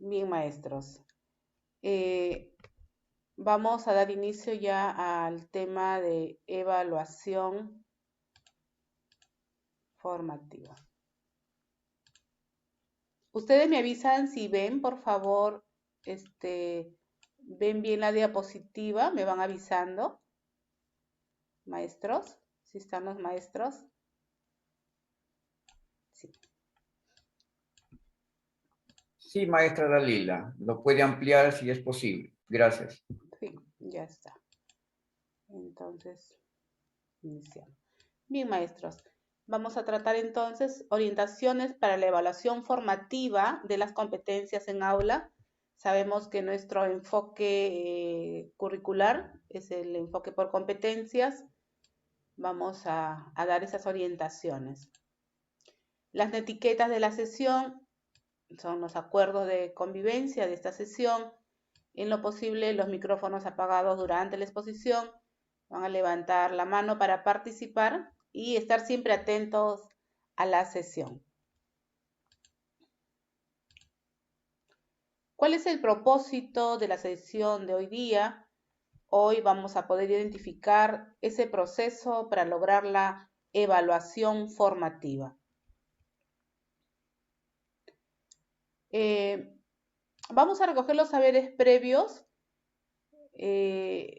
Bien, maestros. Vamos a dar inicio ya al tema de evaluación formativa. Ustedes me avisan si ven, por favor, ven bien la diapositiva, me van avisando. Maestros, si están los maestros. Sí. Sí, maestra Dalila, lo puede ampliar si es posible. Gracias. Sí, ya está. Entonces, iniciamos. Bien, maestros. Vamos a tratar entonces orientaciones para la evaluación formativa de las competencias en aula. Sabemos que nuestro enfoque curricular es el enfoque por competencias. Vamos a dar esas orientaciones. Las etiquetas de la sesión son los acuerdos de convivencia de esta sesión. En lo posible, los micrófonos apagados durante la exposición. Van a levantar la mano para participar y estar siempre atentos a la sesión. ¿Cuál es el propósito de la sesión de hoy día? Hoy vamos a poder identificar ese proceso para lograr la evaluación formativa. Vamos a recoger los saberes previos.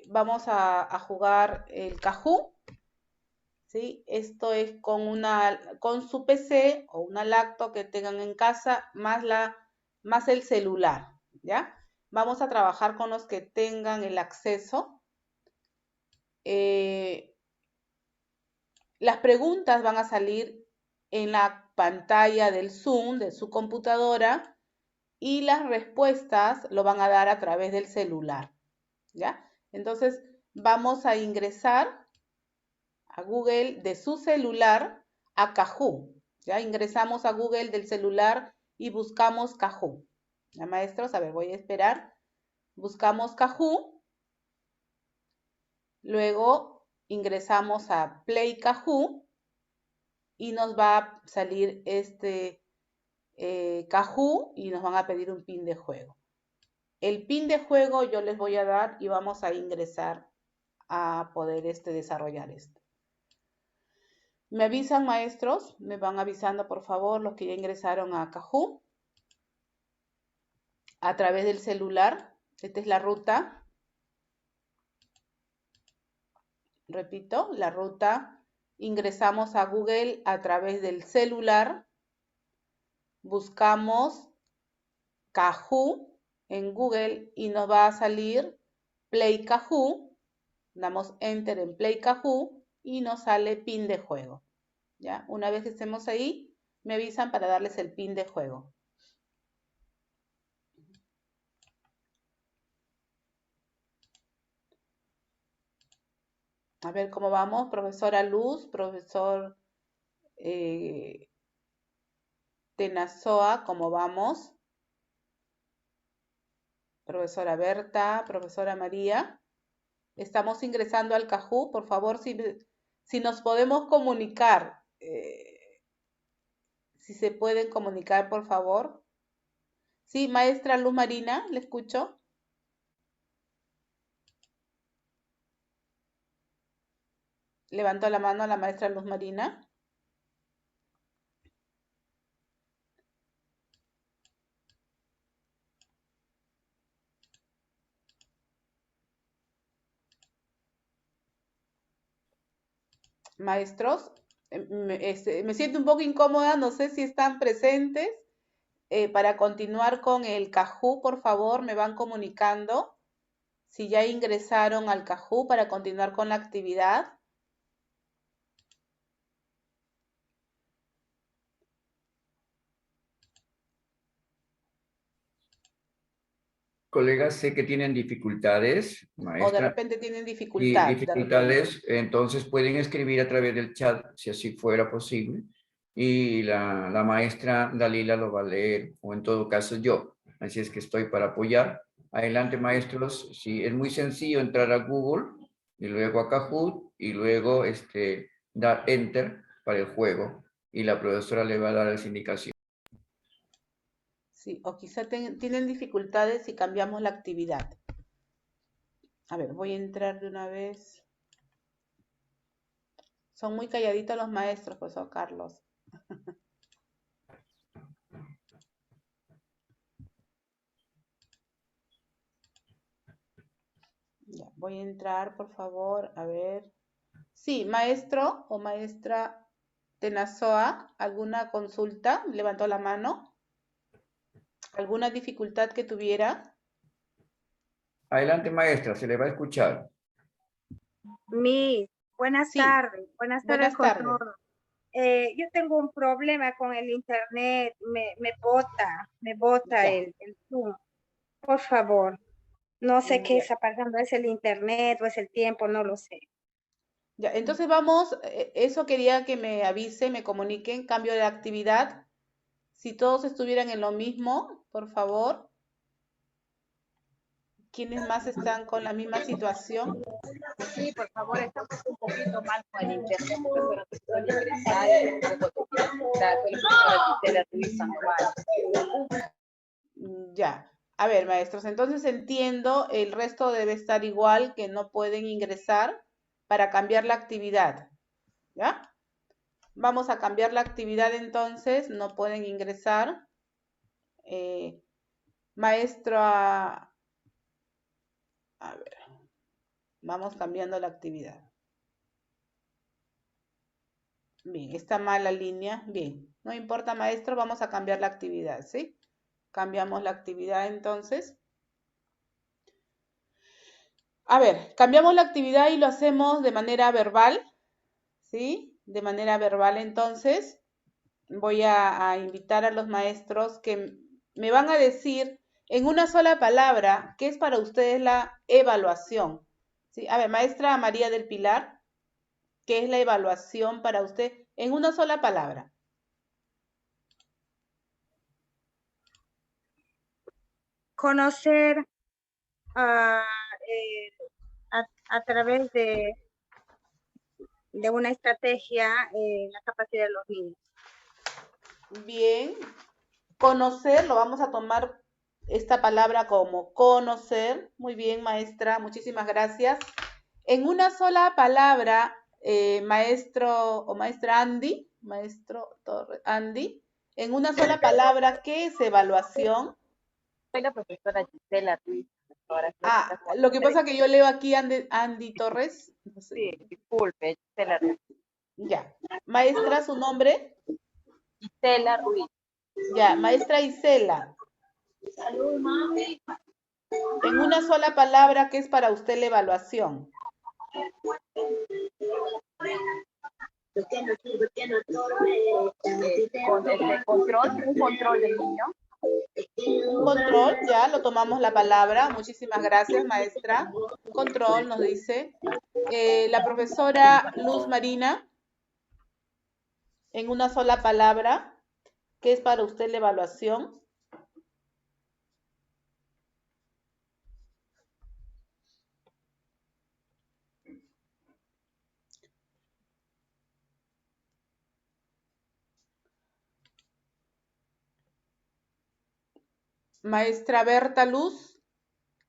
Vamos a jugar el Kahoot. ¿Sí? Esto es con su PC o una laptop que tengan en casa más el celular, ¿ya? Vamos a trabajar con los que tengan el acceso. Las preguntas van a salir en la pantalla del Zoom, de su computadora, y las respuestas lo van a dar a través del celular, ¿ya? Entonces, vamos a ingresar a Google de su celular a Kahoot. Ya ingresamos a Google del celular y buscamos Kahoot. Ya, maestros, a ver, voy a esperar. Buscamos Kahoot. Luego ingresamos a Play Kahoot y nos va a salir Kahoot y nos van a pedir un pin de juego. El pin de juego yo les voy a dar y vamos a ingresar a poder desarrollar esto. Me avisan, maestros, me van avisando, por favor, los que ya ingresaron a Kahoot a través del celular. Esta es la ruta. Repito, la ruta. Ingresamos a Google a través del celular. Buscamos Kahoot en Google y nos va a salir Play Kahoot. Damos Enter en Play Kahoot y nos sale pin de juego. ¿Ya? Una vez que estemos ahí, me avisan para darles el pin de juego. A ver cómo vamos, profesora Luz, profesor Tenazoa, ¿cómo vamos? Profesora Berta, profesora María. Estamos ingresando al Kahoot, por favor, si nos podemos comunicar, si se pueden comunicar, por favor. Sí, maestra Luz Marina, ¿le escucho? Levantó la mano a la maestra Luz Marina. Maestros, me siento un poco incómoda, no sé si están presentes. Para continuar con el Kahoot, por favor, me van comunicando si ya ingresaron al Kahoot para continuar con la actividad. Colegas, sé que tienen dificultades, O de maestra. repente tienen Y dificultad, de repente. dificultades, entonces pueden escribir a través del chat, si así fuera posible, y la maestra Dalila lo va a leer, o en todo caso yo. Así es que estoy para apoyar. Adelante, maestros. Sí, es muy sencillo entrar a Google, y luego a Kahoot, y luego dar Enter para el juego, y la profesora le va a dar las indicaciones. Sí, o quizá tienen dificultades si cambiamos la actividad. A ver, voy a entrar de una vez. Son muy calladitos los maestros, profesor Carlos. Ya, voy a entrar, por favor, a ver. Sí, maestro o maestra Tenazoa, ¿alguna consulta? ¿Levantó la mano? ¿Alguna dificultad que tuviera? Adelante, maestra, se le va a escuchar. Miss, Sí, buenas tardes buenas con tardes. todos. Yo tengo un problema con el internet, me bota Ya, el Zoom. Por favor, no sé qué ya, está pasando, es el internet o es el tiempo, no lo sé. ya. Entonces vamos, eso quería que me avise, me comuniquen, cambio de actividad. Si todos estuvieran en lo mismo, por favor. ¿Quiénes más están con la misma situación? Sí, por favor, estamos un poquito mal con el internet, porque no puedo ingresar y la Sandoval. Ya. A ver, maestros, entonces entiendo, el resto debe estar igual, que no pueden ingresar para cambiar la actividad. ¿Ya? Vamos a cambiar la actividad entonces, no pueden ingresar. Maestro, a ver, vamos cambiando la actividad. Bien, está mal la línea. Bien, no importa, maestro, vamos a cambiar la actividad, ¿sí? Cambiamos la actividad entonces. A ver, cambiamos la actividad y lo hacemos de manera verbal, ¿sí? De manera verbal entonces. Voy a invitar a los maestros que me van a decir en una sola palabra qué es para ustedes la evaluación. ¿Sí? A ver, maestra María del Pilar, ¿qué es la evaluación para usted? En una sola palabra. Conocer ah, a través de una estrategia la capacidad de los niños. Bien, conocer, lo vamos a tomar esta palabra como conocer. Muy bien, maestra, muchísimas gracias. En una sola palabra, maestro o maestra Andy, maestro Torres, Andy, en una sola palabra, ¿qué es evaluación? Soy la profesora Gisela Ruiz. Ah, lo que pasa es que yo leo aquí Andy Torres. No sé. Sí, disculpe, Gisela Ruiz. Ya. Maestra, su nombre. Gisela Ruiz. Ya. Maestra Isela. Salud, mami. En una sola palabra, ¿qué es para usted la evaluación? Un control del niño. Un control, ya lo tomamos la palabra. Muchísimas gracias, maestra. Control, nos dice. La profesora Luz Marina, en una sola palabra, ¿qué es para usted la evaluación? Maestra Berta Luz,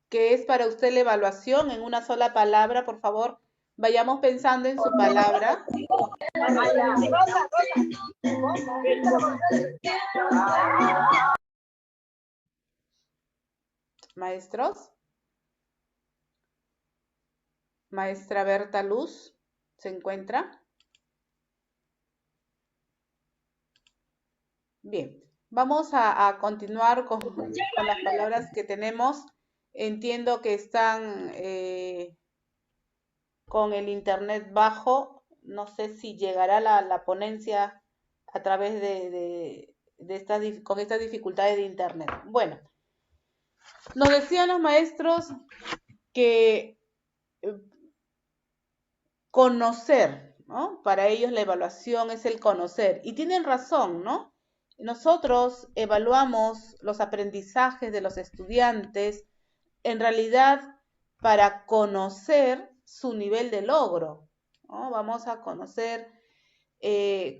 ¿qué es para usted la evaluación? En una sola palabra, por favor, vayamos pensando en su palabra. Maestros. Maestra Berta Luz, ¿se encuentra? Bien, vamos a continuar con las palabras que tenemos. Entiendo que están con el internet bajo. No sé si llegará la ponencia a través de con estas dificultades de internet. Bueno, nos decían los maestros que conocer, ¿no? Para ellos la evaluación es el conocer. Y tienen razón, ¿no? Nosotros evaluamos los aprendizajes de los estudiantes en realidad para conocer su nivel de logro, ¿no? Vamos a conocer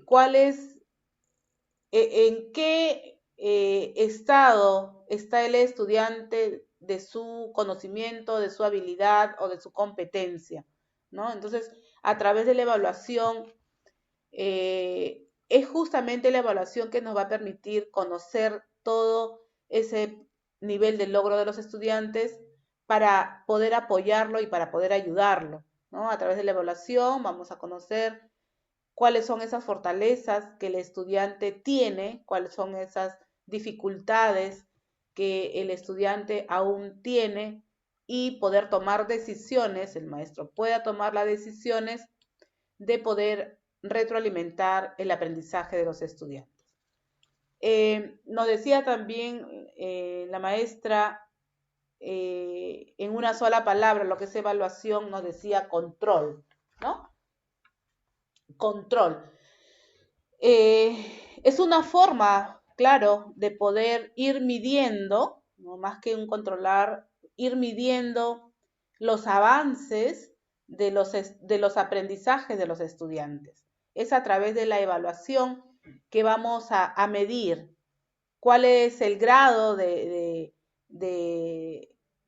cuál es, en qué estado está el estudiante de su conocimiento, de su habilidad o de su competencia, ¿no? Entonces, a través de la evaluación, es justamente la evaluación que nos va a permitir conocer todo ese nivel de logro de los estudiantes para poder apoyarlo y para poder ayudarlo, ¿no? A través de la evaluación vamos a conocer cuáles son esas fortalezas que el estudiante tiene, cuáles son esas dificultades que el estudiante aún tiene y poder tomar decisiones, el maestro pueda tomar las decisiones de poder retroalimentar el aprendizaje de los estudiantes. Nos decía también la maestra, en una sola palabra, lo que es evaluación, nos decía control, ¿no? Control. Es una forma, claro, de poder ir midiendo, no más que un controlar, ir midiendo los avances de los aprendizajes de los estudiantes. Es a través de la evaluación que vamos a medir cuál es el grado de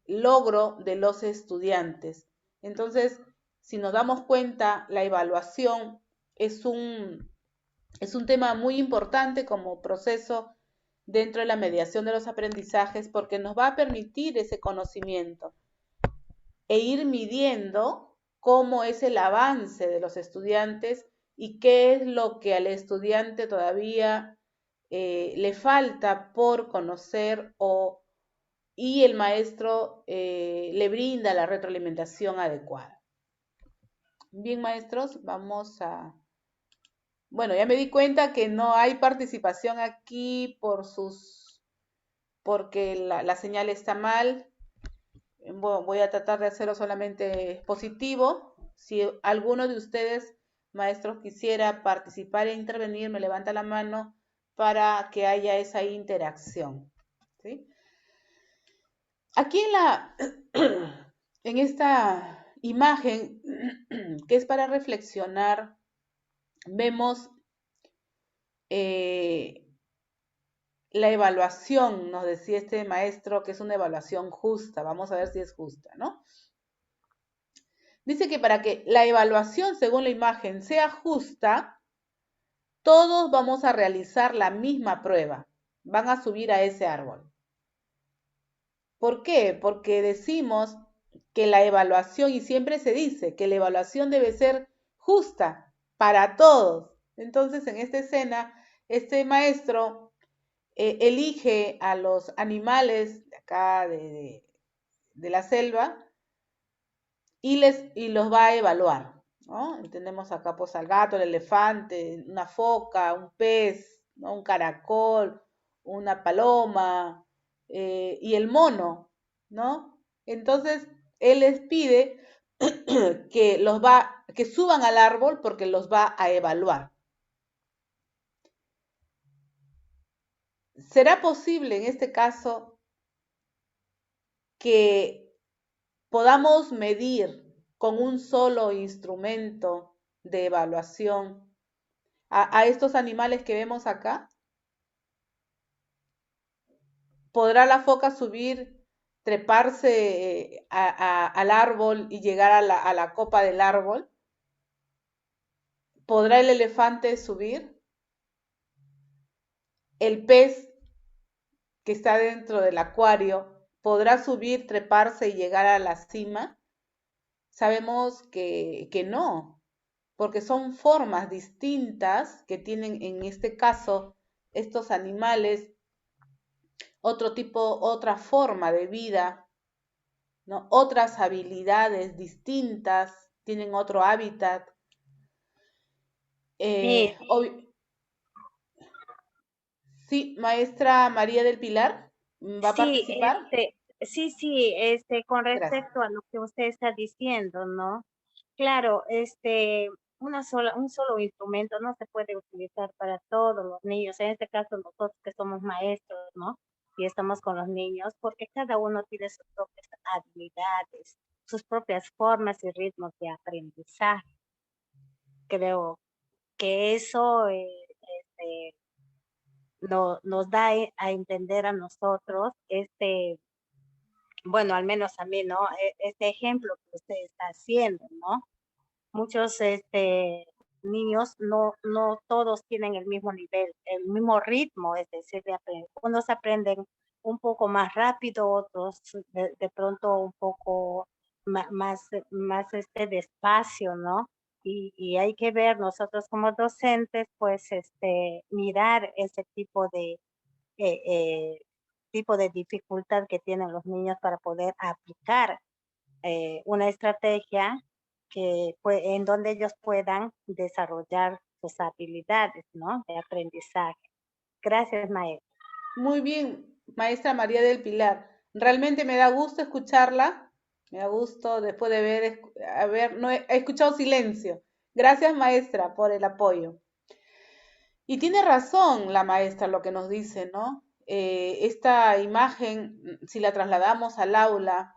logro de los estudiantes. Entonces, si nos damos cuenta, la evaluación es un tema muy importante como proceso dentro de la mediación de los aprendizajes porque nos va a permitir ese conocimiento e ir midiendo cómo es el avance de los estudiantes y qué es lo que al estudiante todavía le falta por conocer y el maestro le brinda la retroalimentación adecuada. Bien, maestros, vamos a... Bueno, ya me di cuenta que no hay participación aquí porque la señal está mal. Bueno, voy a tratar de hacerlo solamente positivo. Si alguno de ustedes, maestros, quisiera participar e intervenir, me levanta la mano para que haya esa interacción, ¿sí? Aquí en esta imagen, que es para reflexionar, vemos la evaluación, nos decía este maestro que es una evaluación justa. Vamos a ver si es justa, ¿no? Dice que para que la evaluación, según la imagen, sea justa, todos vamos a realizar la misma prueba. Van a subir a ese árbol. ¿Por qué? Porque decimos que la evaluación, y siempre se dice que la evaluación debe ser justa para todos. Entonces, en esta escena, este maestro elige a los animales de acá, de la selva, y los va a evaluar, ¿no? Tenemos acá pues al gato, el elefante, una foca, un pez, ¿no? Un caracol, una paloma y el mono, ¿no? Entonces, él les pide que suban al árbol porque los va a evaluar. ¿Será posible en este caso que podamos medir con un solo instrumento de evaluación a estos animales que vemos acá? ¿Podrá la foca subir, treparse al árbol y llegar a la copa del árbol? ¿Podrá el elefante subir? ¿El pez que está dentro del acuario podrá subir, treparse y llegar a la cima? Sabemos que no, porque son formas distintas que tienen en este caso estos animales, otro tipo, otra forma de vida, ¿no? Otras habilidades distintas, tienen otro hábitat. Sí, Sí, maestra María del Pilar, ¿va a sí, participar? con Gracias. respecto a lo que usted está diciendo, ¿no? Claro, un solo instrumento no se puede utilizar para todos los niños. En este caso, nosotros que somos maestros, ¿no? Y estamos con los niños, porque cada uno tiene sus propias habilidades, sus propias formas y ritmos de aprendizaje. Creo que eso nos da a entender a nosotros bueno, al menos a mí, ¿no? Este ejemplo que usted está haciendo, ¿no? Muchos niños no todos tienen el mismo nivel, el mismo ritmo, es decir, de aprender. Unos aprenden un poco más rápido, otros de pronto un poco más despacio, ¿no? Y hay que ver nosotros como docentes, pues, mirar ese eh, eh, tipo de dificultad que tienen los niños para poder aplicar una estrategia en donde ellos puedan desarrollar sus habilidades, ¿no? De aprendizaje. Gracias, maestra. Muy bien, maestra María del Pilar. Realmente me da gusto escucharla. Me da gusto después de no he escuchado silencio. Gracias, maestra, por el apoyo. Y tiene razón la maestra lo que nos dice, ¿no? Esta imagen, si la trasladamos al aula,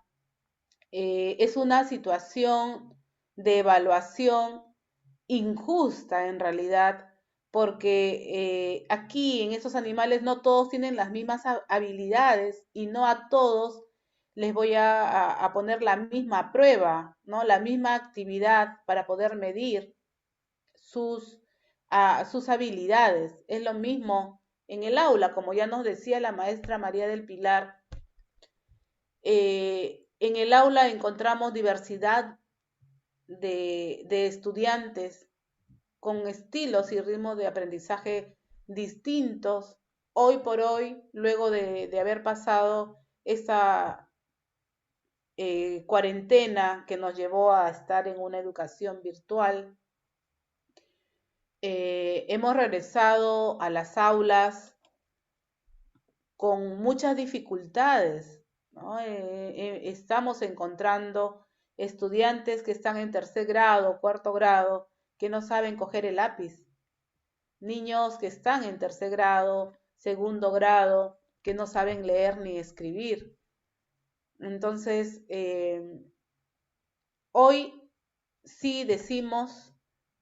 es una situación de evaluación injusta en realidad, porque aquí en estos animales no todos tienen las mismas habilidades y no a todos les voy a poner la misma prueba, ¿no? La misma actividad para poder medir sus, sus habilidades. Es lo mismo en el aula, como ya nos decía la maestra María del Pilar. En el aula encontramos diversidad de estudiantes con estilos y ritmos de aprendizaje distintos. Hoy por hoy, luego de haber pasado esa cuarentena que nos llevó a estar en una educación virtual, hemos regresado a las aulas con muchas dificultades, ¿no? Estamos encontrando estudiantes que están en tercer grado, cuarto grado, que no saben coger el lápiz. Niños que están en tercer grado, segundo grado, que no saben leer ni escribir. Entonces, hoy sí decimos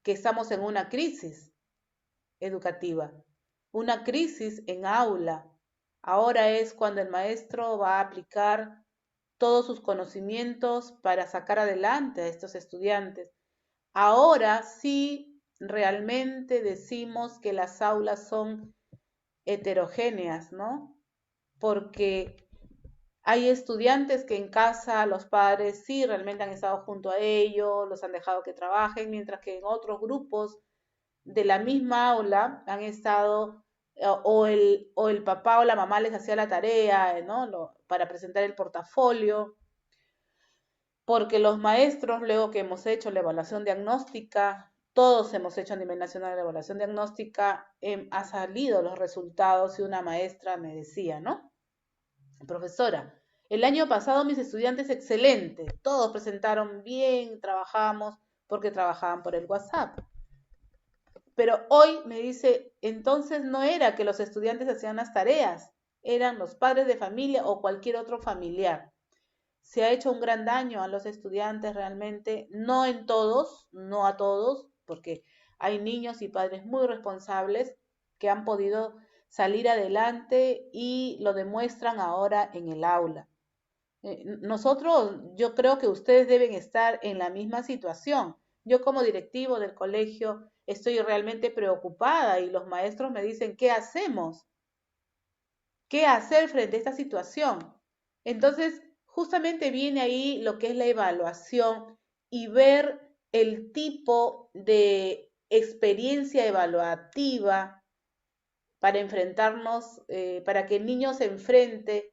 que estamos en una crisis educativa, una crisis en aula. Ahora es cuando el maestro va a aplicar todos sus conocimientos para sacar adelante a estos estudiantes. Ahora sí realmente decimos que las aulas son heterogéneas, ¿no? Porque hay estudiantes que en casa los padres sí realmente han estado junto a ellos, los han dejado que trabajen, mientras que en otros grupos de la misma aula han estado o el papá o la mamá les hacía la tarea, ¿no? Para presentar el portafolio, porque los maestros, luego que hemos hecho la evaluación diagnóstica, todos hemos hecho a nivel nacional la evaluación diagnóstica, ha salido los resultados y una maestra me decía, ¿no? Profesora, el año pasado mis estudiantes excelentes, todos presentaron bien, trabajamos porque trabajaban por el WhatsApp. Pero hoy me dice, entonces no era que los estudiantes hacían las tareas, eran los padres de familia o cualquier otro familiar. Se ha hecho un gran daño a los estudiantes realmente, no en todos, no a todos, porque hay niños y padres muy responsables que han podido salir adelante y lo demuestran ahora en el aula. Nosotros, yo creo que ustedes deben estar en la misma situación. Yo como directivo del colegio estoy realmente preocupada y los maestros me dicen, ¿qué hacemos? ¿Qué hacer frente a esta situación? Entonces, justamente viene ahí lo que es la evaluación y ver el tipo de experiencia evaluativa para enfrentarnos, para que el niño se enfrente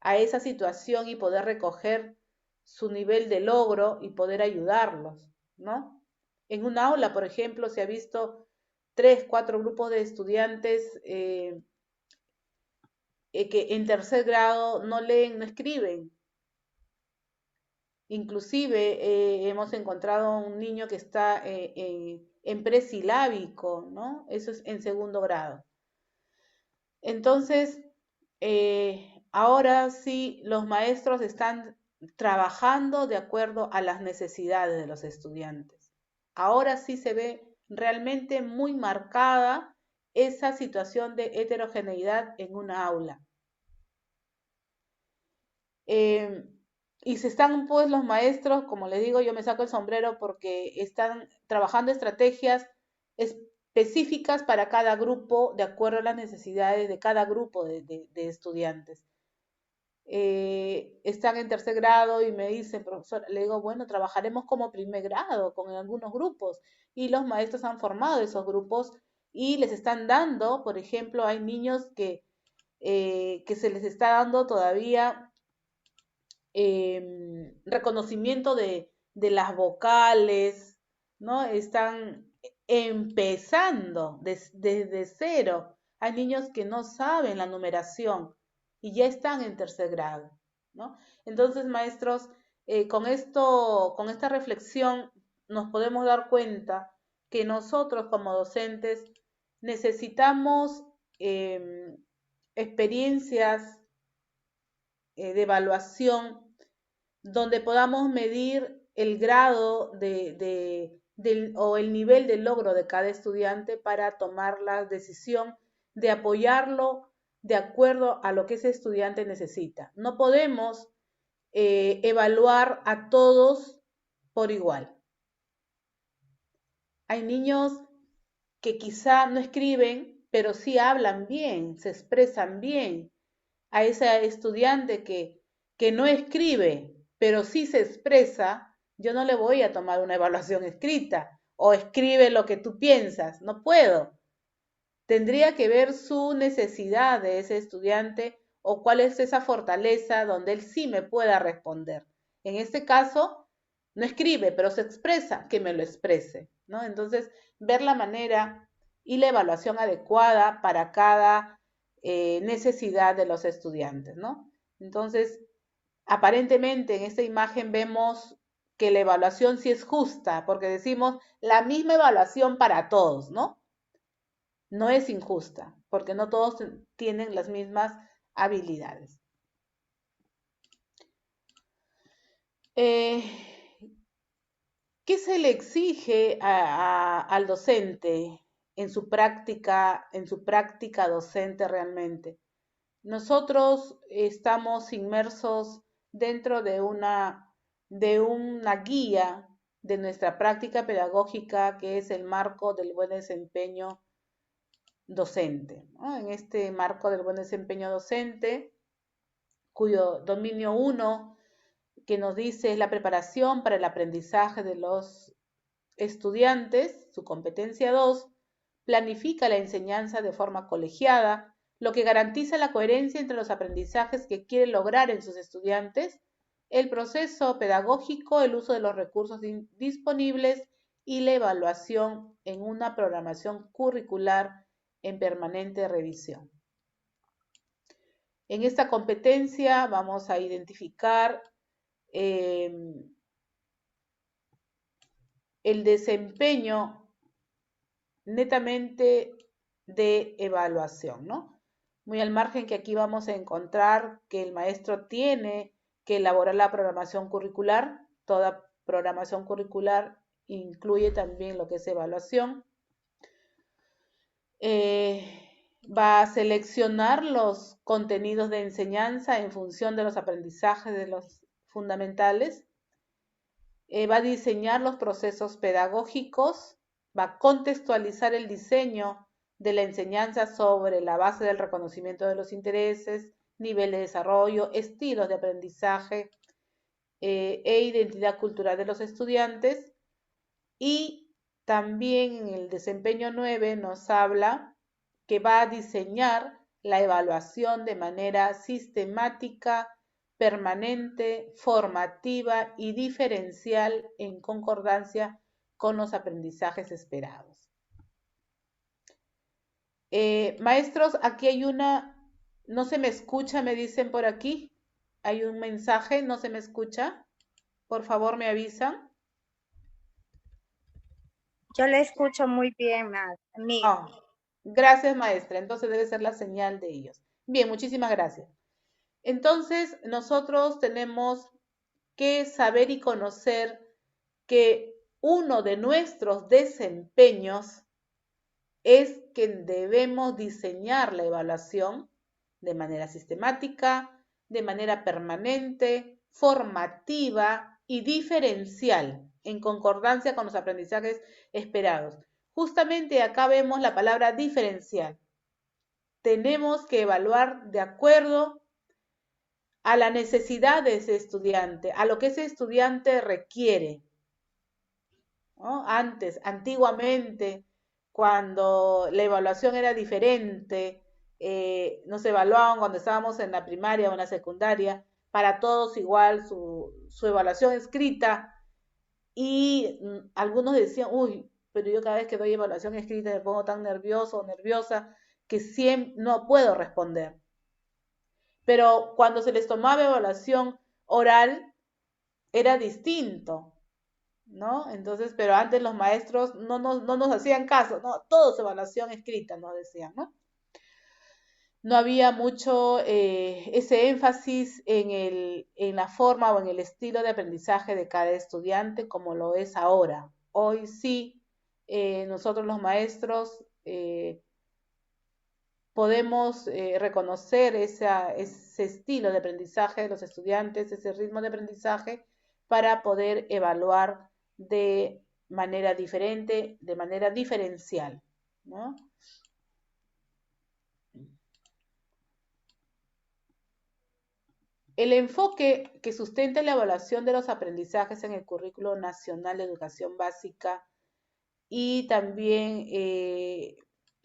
a esa situación y poder recoger su nivel de logro y poder ayudarlos, ¿no? En un aula, por ejemplo, se ha visto 3, 4 grupos de estudiantes que en tercer grado no leen, no escriben. Inclusive hemos encontrado un niño que está en presilábico, ¿no? Eso es en segundo grado. Entonces, ahora sí, los maestros están trabajando de acuerdo a las necesidades de los estudiantes. Ahora sí se ve realmente muy marcada esa situación de heterogeneidad en una aula. Y se están pues los maestros, como les digo, yo me saco el sombrero porque están trabajando estrategias específicas para cada grupo de acuerdo a las necesidades de cada grupo de estudiantes. Están en tercer grado y me dicen, profesor, le digo, bueno, trabajaremos como primer grado con algunos grupos y los maestros han formado esos grupos y les están dando, por ejemplo, hay niños que se les está dando todavía reconocimiento de las vocales, ¿no? Están empezando desde cero. Hay niños que no saben la numeración y ya están en tercer grado, ¿no? Entonces, maestros, con esta reflexión nos podemos dar cuenta que nosotros como docentes necesitamos experiencias de evaluación donde podamos medir el grado o el nivel de logro de cada estudiante para tomar la decisión de apoyarlo de acuerdo a lo que ese estudiante necesita. No podemos evaluar a todos por igual. Hay niños que quizá no escriben, pero sí hablan bien, se expresan bien. A ese estudiante que no escribe, pero sí se expresa, yo no le voy a tomar una evaluación escrita o escribe lo que tú piensas, no puedo. Tendría que ver su necesidad de ese estudiante o cuál es esa fortaleza donde él sí me pueda responder. En este caso, no escribe, pero se expresa, que me lo exprese, ¿no? Entonces, ver la manera y la evaluación adecuada para cada necesidad de los estudiantes, ¿no? Entonces, aparentemente en esta imagen vemos que la evaluación sí es justa, porque decimos la misma evaluación para todos, ¿no? No es injusta, porque no todos tienen las mismas habilidades. ¿Qué se le exige al docente en su práctica docente realmente? Nosotros estamos inmersos dentro de una guía de nuestra práctica pedagógica que es el marco del buen desempeño docente, ¿no? En este marco del buen desempeño docente, cuyo dominio 1 que nos dice es la preparación para el aprendizaje de los estudiantes, su competencia 2, planifica la enseñanza de forma colegiada, lo que garantiza la coherencia entre los aprendizajes que quiere lograr en sus estudiantes, el proceso pedagógico, el uso de los recursos disponibles y la evaluación en una programación curricular en permanente revisión. En esta competencia vamos a identificar el desempeño netamente de evaluación, ¿no? Muy al margen que aquí vamos a encontrar que el maestro tiene que elaborar la programación curricular. Toda programación curricular incluye también lo que es evaluación. Va a seleccionar los contenidos de enseñanza en función de los aprendizajes de los fundamentales. Va a diseñar los procesos pedagógicos, va a contextualizar el diseño de la enseñanza sobre la base del reconocimiento de los intereses, nivel de desarrollo, estilos de aprendizaje e identidad cultural de los estudiantes. Y también en el desempeño 9 nos habla que va a diseñar la evaluación de manera sistemática, permanente, formativa y diferencial en concordancia con los aprendizajes esperados. Maestros, aquí hay no se me escucha, me dicen por aquí. Hay un mensaje, no se me escucha. Por favor, me avisan. Yo le escucho muy bien, amiga. Oh, gracias, maestra. Entonces debe ser la señal de ellos. Bien, muchísimas gracias. Entonces, nosotros tenemos que saber y conocer que uno de nuestros desempeños es que debemos diseñar la evaluación de manera sistemática, de manera permanente, formativa y diferencial, en concordancia con los aprendizajes esperados. Justamente acá vemos la palabra diferencial. Tenemos que evaluar de acuerdo a la necesidad de ese estudiante, a lo que ese estudiante requiere, ¿no? Antiguamente, cuando la evaluación era diferente, nos evaluaban cuando estábamos en la primaria o en la secundaria, para todos igual su evaluación escrita, y algunos decían, uy, pero yo cada vez que doy evaluación escrita me pongo tan nervioso o nerviosa que siempre no puedo responder. Pero cuando se les tomaba evaluación oral, era distinto, ¿no? Entonces, pero antes los maestros no nos hacían caso, ¿no? Todo es evaluación escrita, nos decían, ¿no? No había mucho ese énfasis en la forma o en el estilo de aprendizaje de cada estudiante como lo es ahora. Hoy sí, nosotros los maestros podemos reconocer ese estilo de aprendizaje de los estudiantes, ese ritmo de aprendizaje, para poder evaluar de manera diferente, de manera diferencial, ¿no? El enfoque que sustenta la evaluación de los aprendizajes en el Currículo Nacional de Educación Básica y también de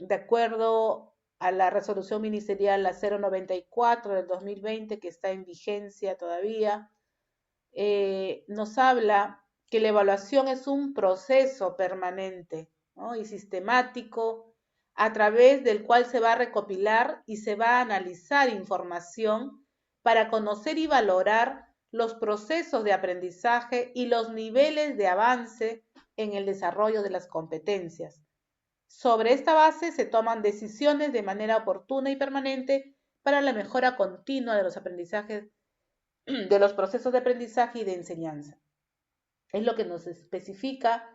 acuerdo a la resolución ministerial la 094 del 2020 que está en vigencia todavía, nos habla que la evaluación es un proceso permanente, ¿no? Y sistemático a través del cual se va a recopilar y se va a analizar información para conocer y valorar los procesos de aprendizaje y los niveles de avance en el desarrollo de las competencias. Sobre esta base se toman decisiones de manera oportuna y permanente para la mejora continua de los aprendizajes, de los procesos de aprendizaje y de enseñanza. Es lo que nos especifica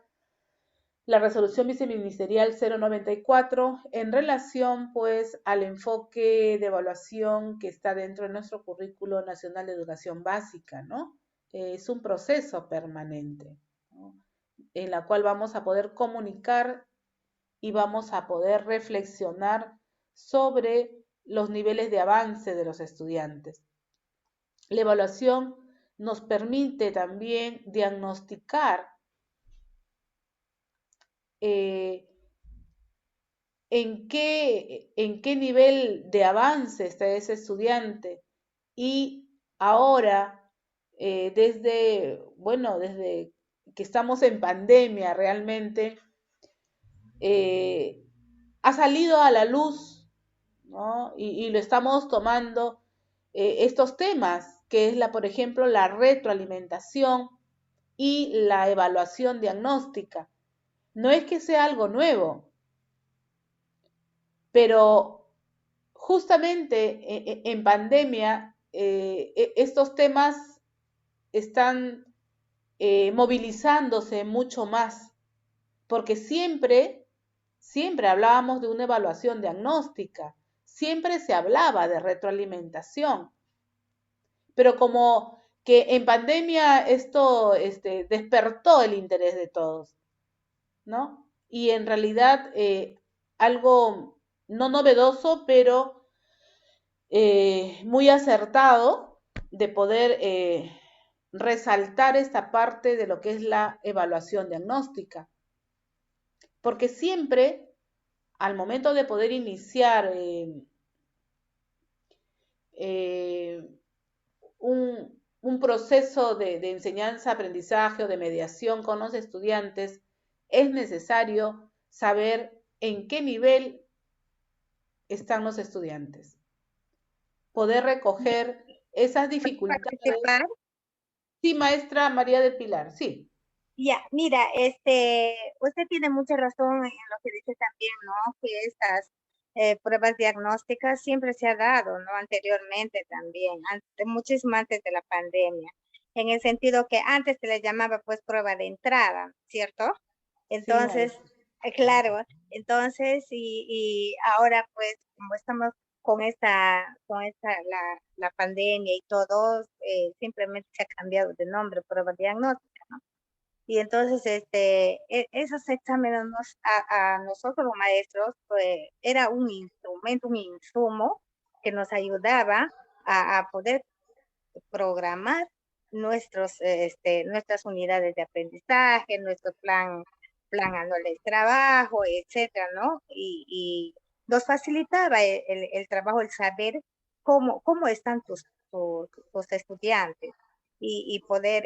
la resolución viceministerial 094 en relación pues al enfoque de evaluación que está dentro de nuestro currículo nacional de educación básica, ¿no? Es un proceso permanente, ¿no? En la cual vamos a poder comunicar y vamos a poder reflexionar sobre los niveles de avance de los estudiantes. La evaluación nos permite también diagnosticar en qué nivel de avance está ese estudiante y ahora desde que estamos en pandemia realmente ha salido a la luz, ¿no? Y lo estamos tomando estos temas, que es por ejemplo, la retroalimentación y la evaluación diagnóstica. No es que sea algo nuevo, pero justamente en pandemia estos temas están movilizándose mucho más, porque siempre hablábamos de una evaluación diagnóstica, siempre se hablaba de retroalimentación, pero como que en pandemia esto despertó el interés de todos, ¿no? Y en realidad algo no novedoso, pero muy acertado de poder resaltar esta parte de lo que es la evaluación diagnóstica. Porque siempre, al momento de poder iniciar un proceso de enseñanza, aprendizaje o de mediación con los estudiantes, es necesario saber en qué nivel están los estudiantes. Poder recoger esas dificultades. ¿Participar? Sí, maestra María del Pilar, sí. Ya, mira, usted tiene mucha razón en lo que dice también, ¿no? Que estas pruebas diagnósticas siempre se ha dado, ¿no? Anteriormente también, muchísimo antes de la pandemia, en el sentido que antes se le llamaba pues prueba de entrada, ¿cierto? Entonces, Sí, Claro, entonces, y ahora pues, como estamos con esta la pandemia y todo, simplemente se ha cambiado de nombre, prueba diagnóstica, ¿no? Y entonces, esos exámenes a nosotros los maestros, pues, era un instrumento, un insumo que nos ayudaba a poder programar nuestras unidades de aprendizaje, nuestro plan anual de trabajo, etcétera, ¿no? Y nos facilitaba el trabajo, el saber cómo están tus estudiantes y poder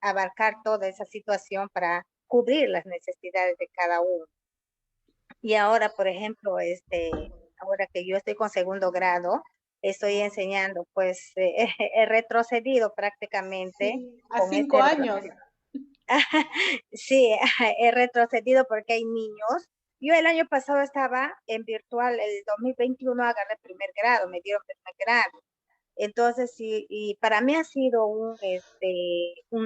abarcar toda esa situación para cubrir las necesidades de cada uno. Y ahora, por ejemplo, ahora que yo estoy con segundo grado, estoy enseñando, pues he retrocedido prácticamente Sí, a con 5 años. sí, he retrocedido porque hay niños. Yo el año pasado estaba en virtual, el 2021 agarré primer grado, me dieron primer grado. Entonces, sí, y para mí ha sido un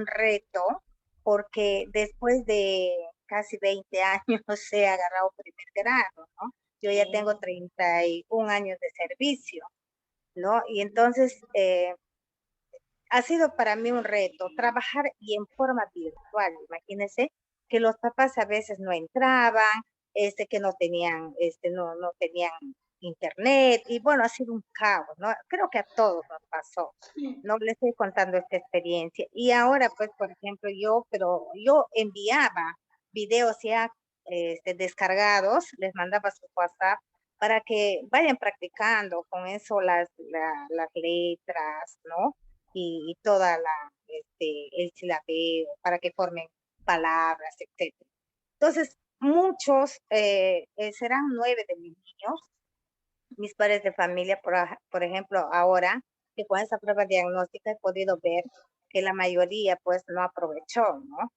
reto, porque después de casi 20 años he agarrado primer grado, ¿no? Yo ya tengo 31 años de servicio, ¿no? Y entonces ha sido para mí un reto trabajar y en forma virtual. Imagínense que los papás a veces no entraban, que no tenían internet, y bueno, ha sido un caos, ¿no? Creo que a todos nos pasó. No les estoy contando esta experiencia. Y ahora, pues, por ejemplo, yo enviaba videos ya descargados, les mandaba su WhatsApp para que vayan practicando con eso las letras, ¿no? Y toda el silabeo, para que formen palabras, etcétera. Entonces, muchos, serán 9 de mis niños, mis padres de familia, por ejemplo, ahora que con esa prueba diagnóstica he podido ver que la mayoría pues no aprovechó, ¿no?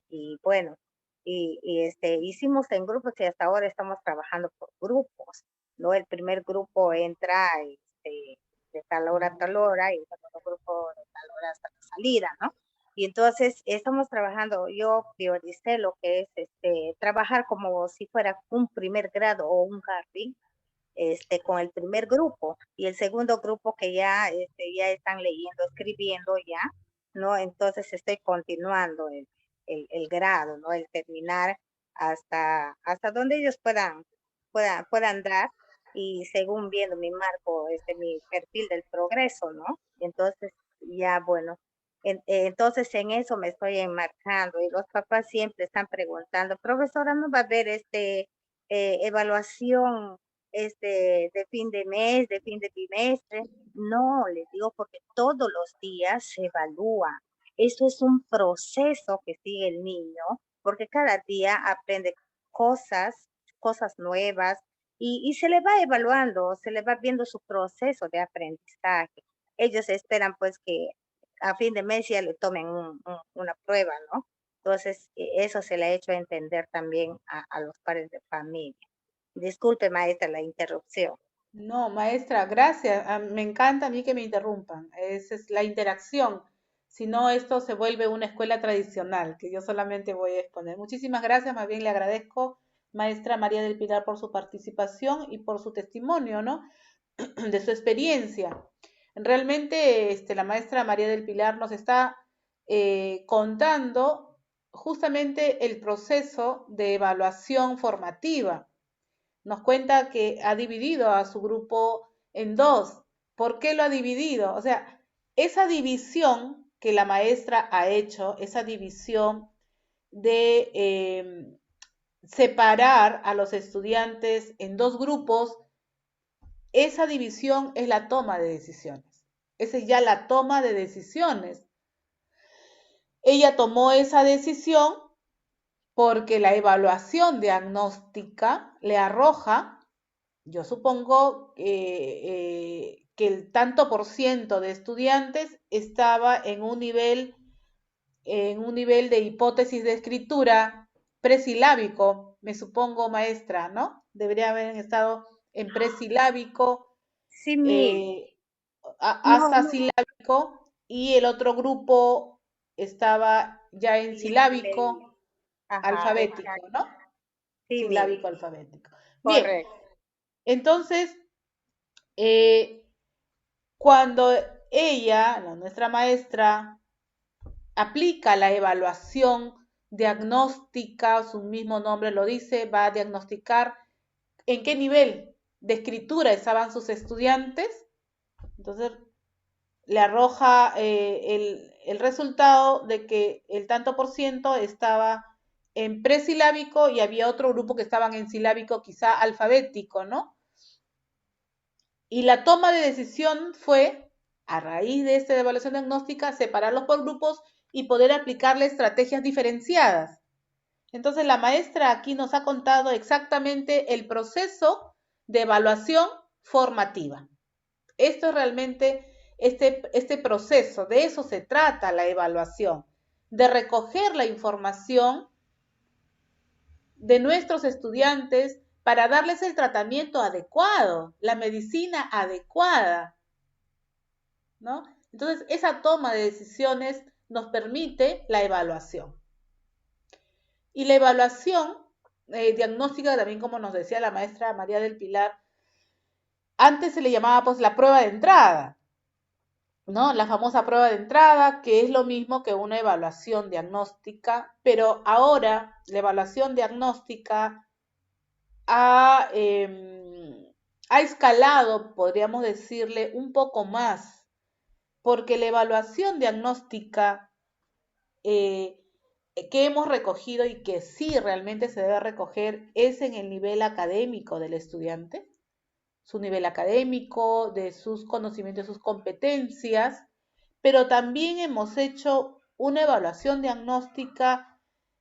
Y bueno, hicimos en grupos y hasta ahora estamos trabajando por grupos, ¿no? El primer grupo entra de tal hora a tal hora y el segundo grupo de tal hora hasta la salida, ¿no? Y entonces estamos trabajando, yo prioricé lo que es trabajar como si fuera un primer grado o un jardín, con el primer grupo, y el segundo grupo que ya están leyendo, escribiendo ya, ¿no? Entonces estoy continuando el grado, ¿no? El terminar hasta donde ellos puedan dar, y según viendo mi marco, mi perfil del progreso, ¿no? Entonces, ya bueno, entonces en eso me estoy enmarcando, y los papás siempre están preguntando, profesora, ¿no va a haber evaluación de fin de mes, de fin de trimestre? No, les digo, porque todos los días se evalúa. Eso es un proceso que sigue el niño, porque cada día aprende cosas nuevas, y se le va evaluando, se le va viendo su proceso de aprendizaje. Ellos esperan pues que a fin de mes ya le tomen una prueba, ¿no? Entonces, eso se le ha hecho entender también a los padres de familia. Disculpe, maestra, la interrupción. No, maestra, gracias. Me encanta a mí que me interrumpan. Esa es la interacción. Si no, esto se vuelve una escuela tradicional, que yo solamente voy a exponer. Muchísimas gracias, más bien le agradezco, maestra María del Pilar, por su participación y por su testimonio, ¿no? De su experiencia. Realmente, la maestra María del Pilar nos está contando justamente el proceso de evaluación formativa. Nos cuenta que ha dividido a su grupo en dos. ¿Por qué lo ha dividido? O sea, esa división que la maestra ha hecho, esa división de separar a los estudiantes en dos grupos, esa división es la toma de decisiones. Esa es ya la toma de decisiones. Ella tomó esa decisión porque la evaluación diagnóstica le arroja, yo supongo, que el tanto por ciento de estudiantes estaba en un nivel de hipótesis de escritura presilábico, me supongo, maestra, ¿no? Debería haber estado en presilábico, Sí, mil. eh, No, hasta no, silábico, y el otro grupo estaba ya en ya en ley. silábico. Ajá, alfabético, exacto. ¿no? Sí, Silábico alfabético. Bien, Correcto. entonces, cuando ella, nuestra maestra, aplica la evaluación diagnóstica, su mismo nombre lo dice, va a diagnosticar en qué nivel de escritura estaban sus estudiantes. Entonces le arroja el resultado de que el tanto por ciento estaba en presilábico y había otro grupo que estaban en silábico, quizá alfabético, ¿no? Y la toma de decisión fue, a raíz de esta evaluación diagnóstica, separarlos por grupos y poder aplicarle estrategias diferenciadas. Entonces la maestra aquí nos ha contado exactamente el proceso de evaluación formativa. Esto es realmente este proceso, de eso se trata la evaluación, de recoger la información de nuestros estudiantes para darles el tratamiento adecuado, la medicina adecuada, ¿no? Entonces, esa toma de decisiones nos permite la evaluación. Y la evaluación diagnóstica, también como nos decía la maestra María del Pilar, antes se le llamaba pues la prueba de entrada, ¿no? La famosa prueba de entrada, que es lo mismo que una evaluación diagnóstica, pero ahora la evaluación diagnóstica ha escalado, podríamos decirle, un poco más, porque la evaluación diagnóstica que hemos recogido y que sí realmente se debe recoger es en el nivel académico del estudiante, su nivel académico, de sus conocimientos, sus competencias, pero también hemos hecho una evaluación diagnóstica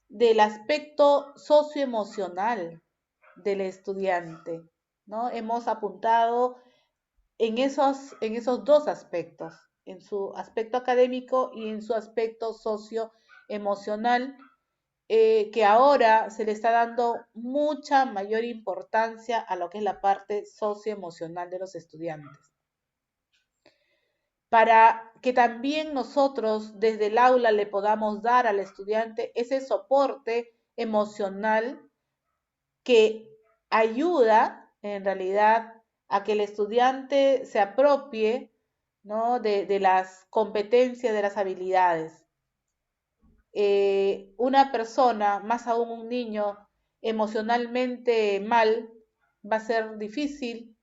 del aspecto socioemocional del estudiante, ¿no? Hemos apuntado en esos dos aspectos, en su aspecto académico y en su aspecto socioemocional, que ahora se le está dando mucha mayor importancia a lo que es la parte socioemocional de los estudiantes. Para que también nosotros desde el aula le podamos dar al estudiante ese soporte emocional que ayuda en realidad a que el estudiante se apropie, ¿no? de las competencias, de las habilidades. Una persona, más aún un niño, emocionalmente mal, va a ser difícil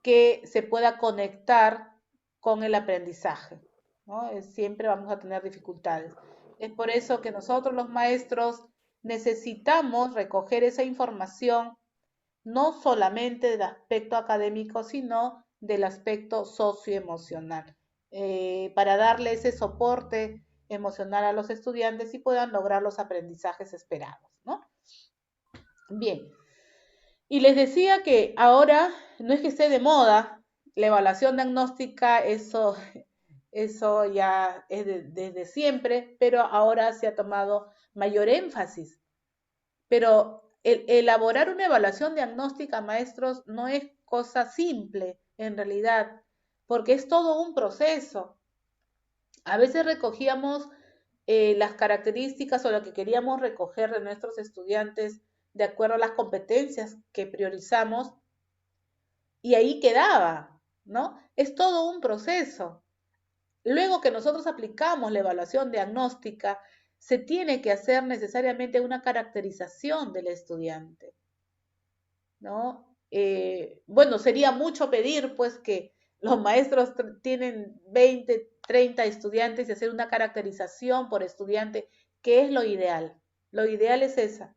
que se pueda conectar con el aprendizaje, ¿no? Siempre vamos a tener dificultades. Es por eso que nosotros los maestros necesitamos recoger esa información no solamente del aspecto académico, sino del aspecto socioemocional, para darle ese soporte emocional a los estudiantes y puedan lograr los aprendizajes esperados, ¿no? Bien, y les decía que ahora no es que esté de moda la evaluación diagnóstica, eso ya es desde siempre, pero ahora se ha tomado mayor énfasis. Pero elaborar una evaluación diagnóstica, maestros, no es cosa simple en realidad, porque es todo un proceso. A veces recogíamos las características o lo que queríamos recoger de nuestros estudiantes de acuerdo a las competencias que priorizamos y ahí quedaba, ¿no? Es todo un proceso. Luego que nosotros aplicamos la evaluación diagnóstica, se tiene que hacer necesariamente una caracterización del estudiante, ¿no? Bueno, sería mucho pedir, pues, que los maestros tienen 20, 30 estudiantes y hacer una caracterización por estudiante, que es lo ideal. Lo ideal es esa,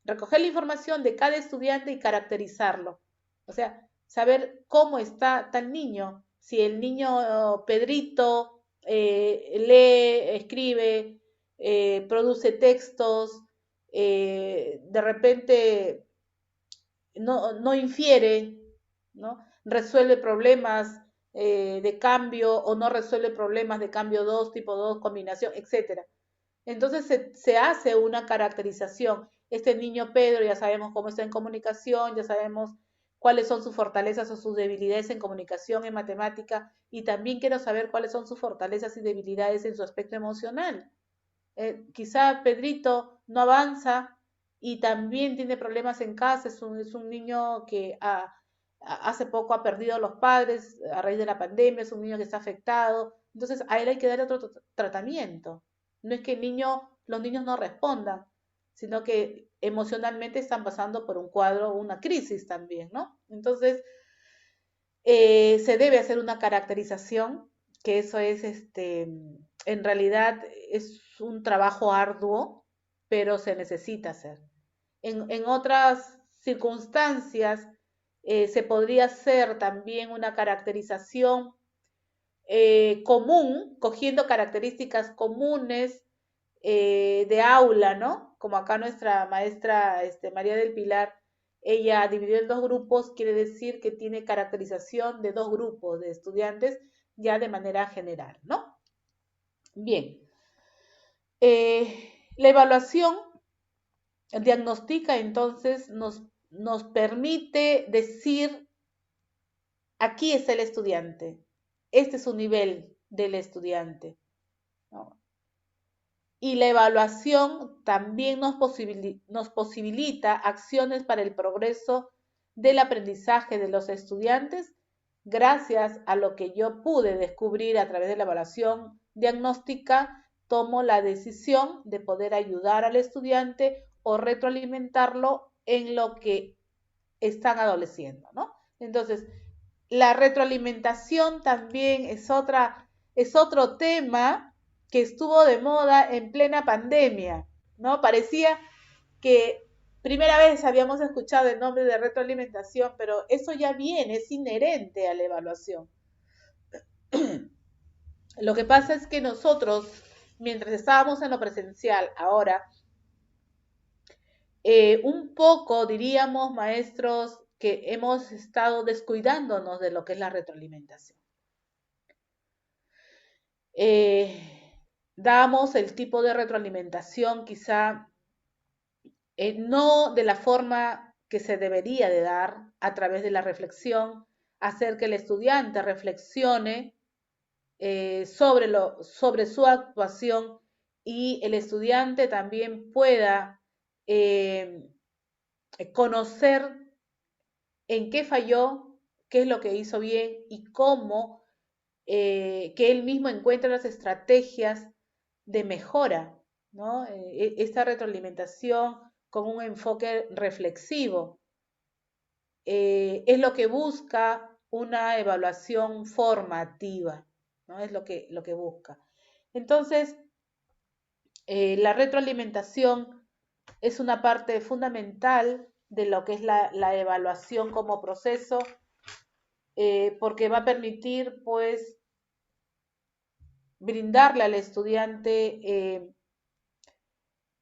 recoger la información de cada estudiante y caracterizarlo. O sea, saber cómo está tal niño. Si el niño Pedrito lee, escribe, produce textos, de repente no infiere, ¿no? Resuelve problemas de cambio o no resuelve problemas de cambio 2, tipo 2, combinación, etcétera. Entonces se hace una caracterización. Este niño Pedro ya sabemos cómo está en comunicación, ya sabemos cuáles son sus fortalezas o sus debilidades en comunicación, en matemática, y también quiero saber cuáles son sus fortalezas y debilidades en su aspecto emocional. Quizá Pedrito no avanza y también tiene problemas en casa, es un niño que hace poco ha perdido a los padres a raíz de la pandemia, es un niño que está afectado, entonces a él hay que darle otro tratamiento. No es que los niños no respondan, sino que emocionalmente están pasando por un cuadro, una crisis también, ¿no? Entonces, se debe hacer una caracterización, que eso es, en realidad es un trabajo arduo, pero se necesita hacer. En otras circunstancias, se podría hacer también una caracterización común, cogiendo características comunes de aula, ¿no? Como acá nuestra maestra María del Pilar, ella dividió en dos grupos, quiere decir que tiene caracterización de dos grupos de estudiantes ya de manera general, ¿no? Bien. La evaluación diagnostica entonces nos permite decir, aquí está el estudiante, este es su nivel del estudiante, ¿no? Y la evaluación también nos posibilita acciones para el progreso del aprendizaje de los estudiantes gracias a lo que yo pude descubrir a través de la evaluación diagnóstica. Tomo la decisión de poder ayudar al estudiante o retroalimentarlo en lo que están adoleciendo, ¿no? Entonces, la retroalimentación también es otro tema que estuvo de moda en plena pandemia, ¿no? Parecía que primera vez habíamos escuchado el nombre de retroalimentación, pero eso ya viene, es inherente a la evaluación. Lo que pasa es que nosotros, mientras estábamos en lo presencial, ahora, un poco diríamos, maestros, que hemos estado descuidándonos de lo que es la retroalimentación. Damos el tipo de retroalimentación quizá no de la forma que se debería de dar a través de la reflexión, hacer que el estudiante reflexione sobre su actuación y el estudiante también pueda conocer en qué falló, qué es lo que hizo bien y cómo que él mismo encuentre las estrategias de mejora, ¿no? Esta retroalimentación con un enfoque reflexivo es lo que busca una evaluación formativa, ¿no? Es lo que busca. Entonces, la retroalimentación es una parte fundamental de lo que es la evaluación como proceso, porque va a permitir, pues, brindarle al estudiante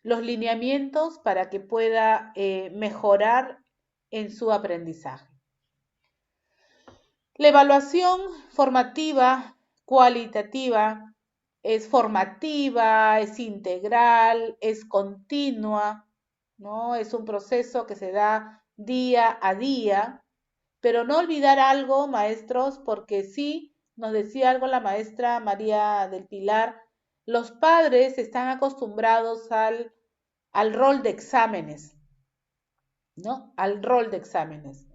los lineamientos para que pueda mejorar en su aprendizaje. La evaluación formativa, cualitativa, es formativa, es integral, es continua, ¿no? Es un proceso que se da día a día, pero no olvidar algo, maestros, porque sí, nos decía algo la maestra María del Pilar, los padres están acostumbrados al rol de exámenes, ¿no? Al rol de exámenes.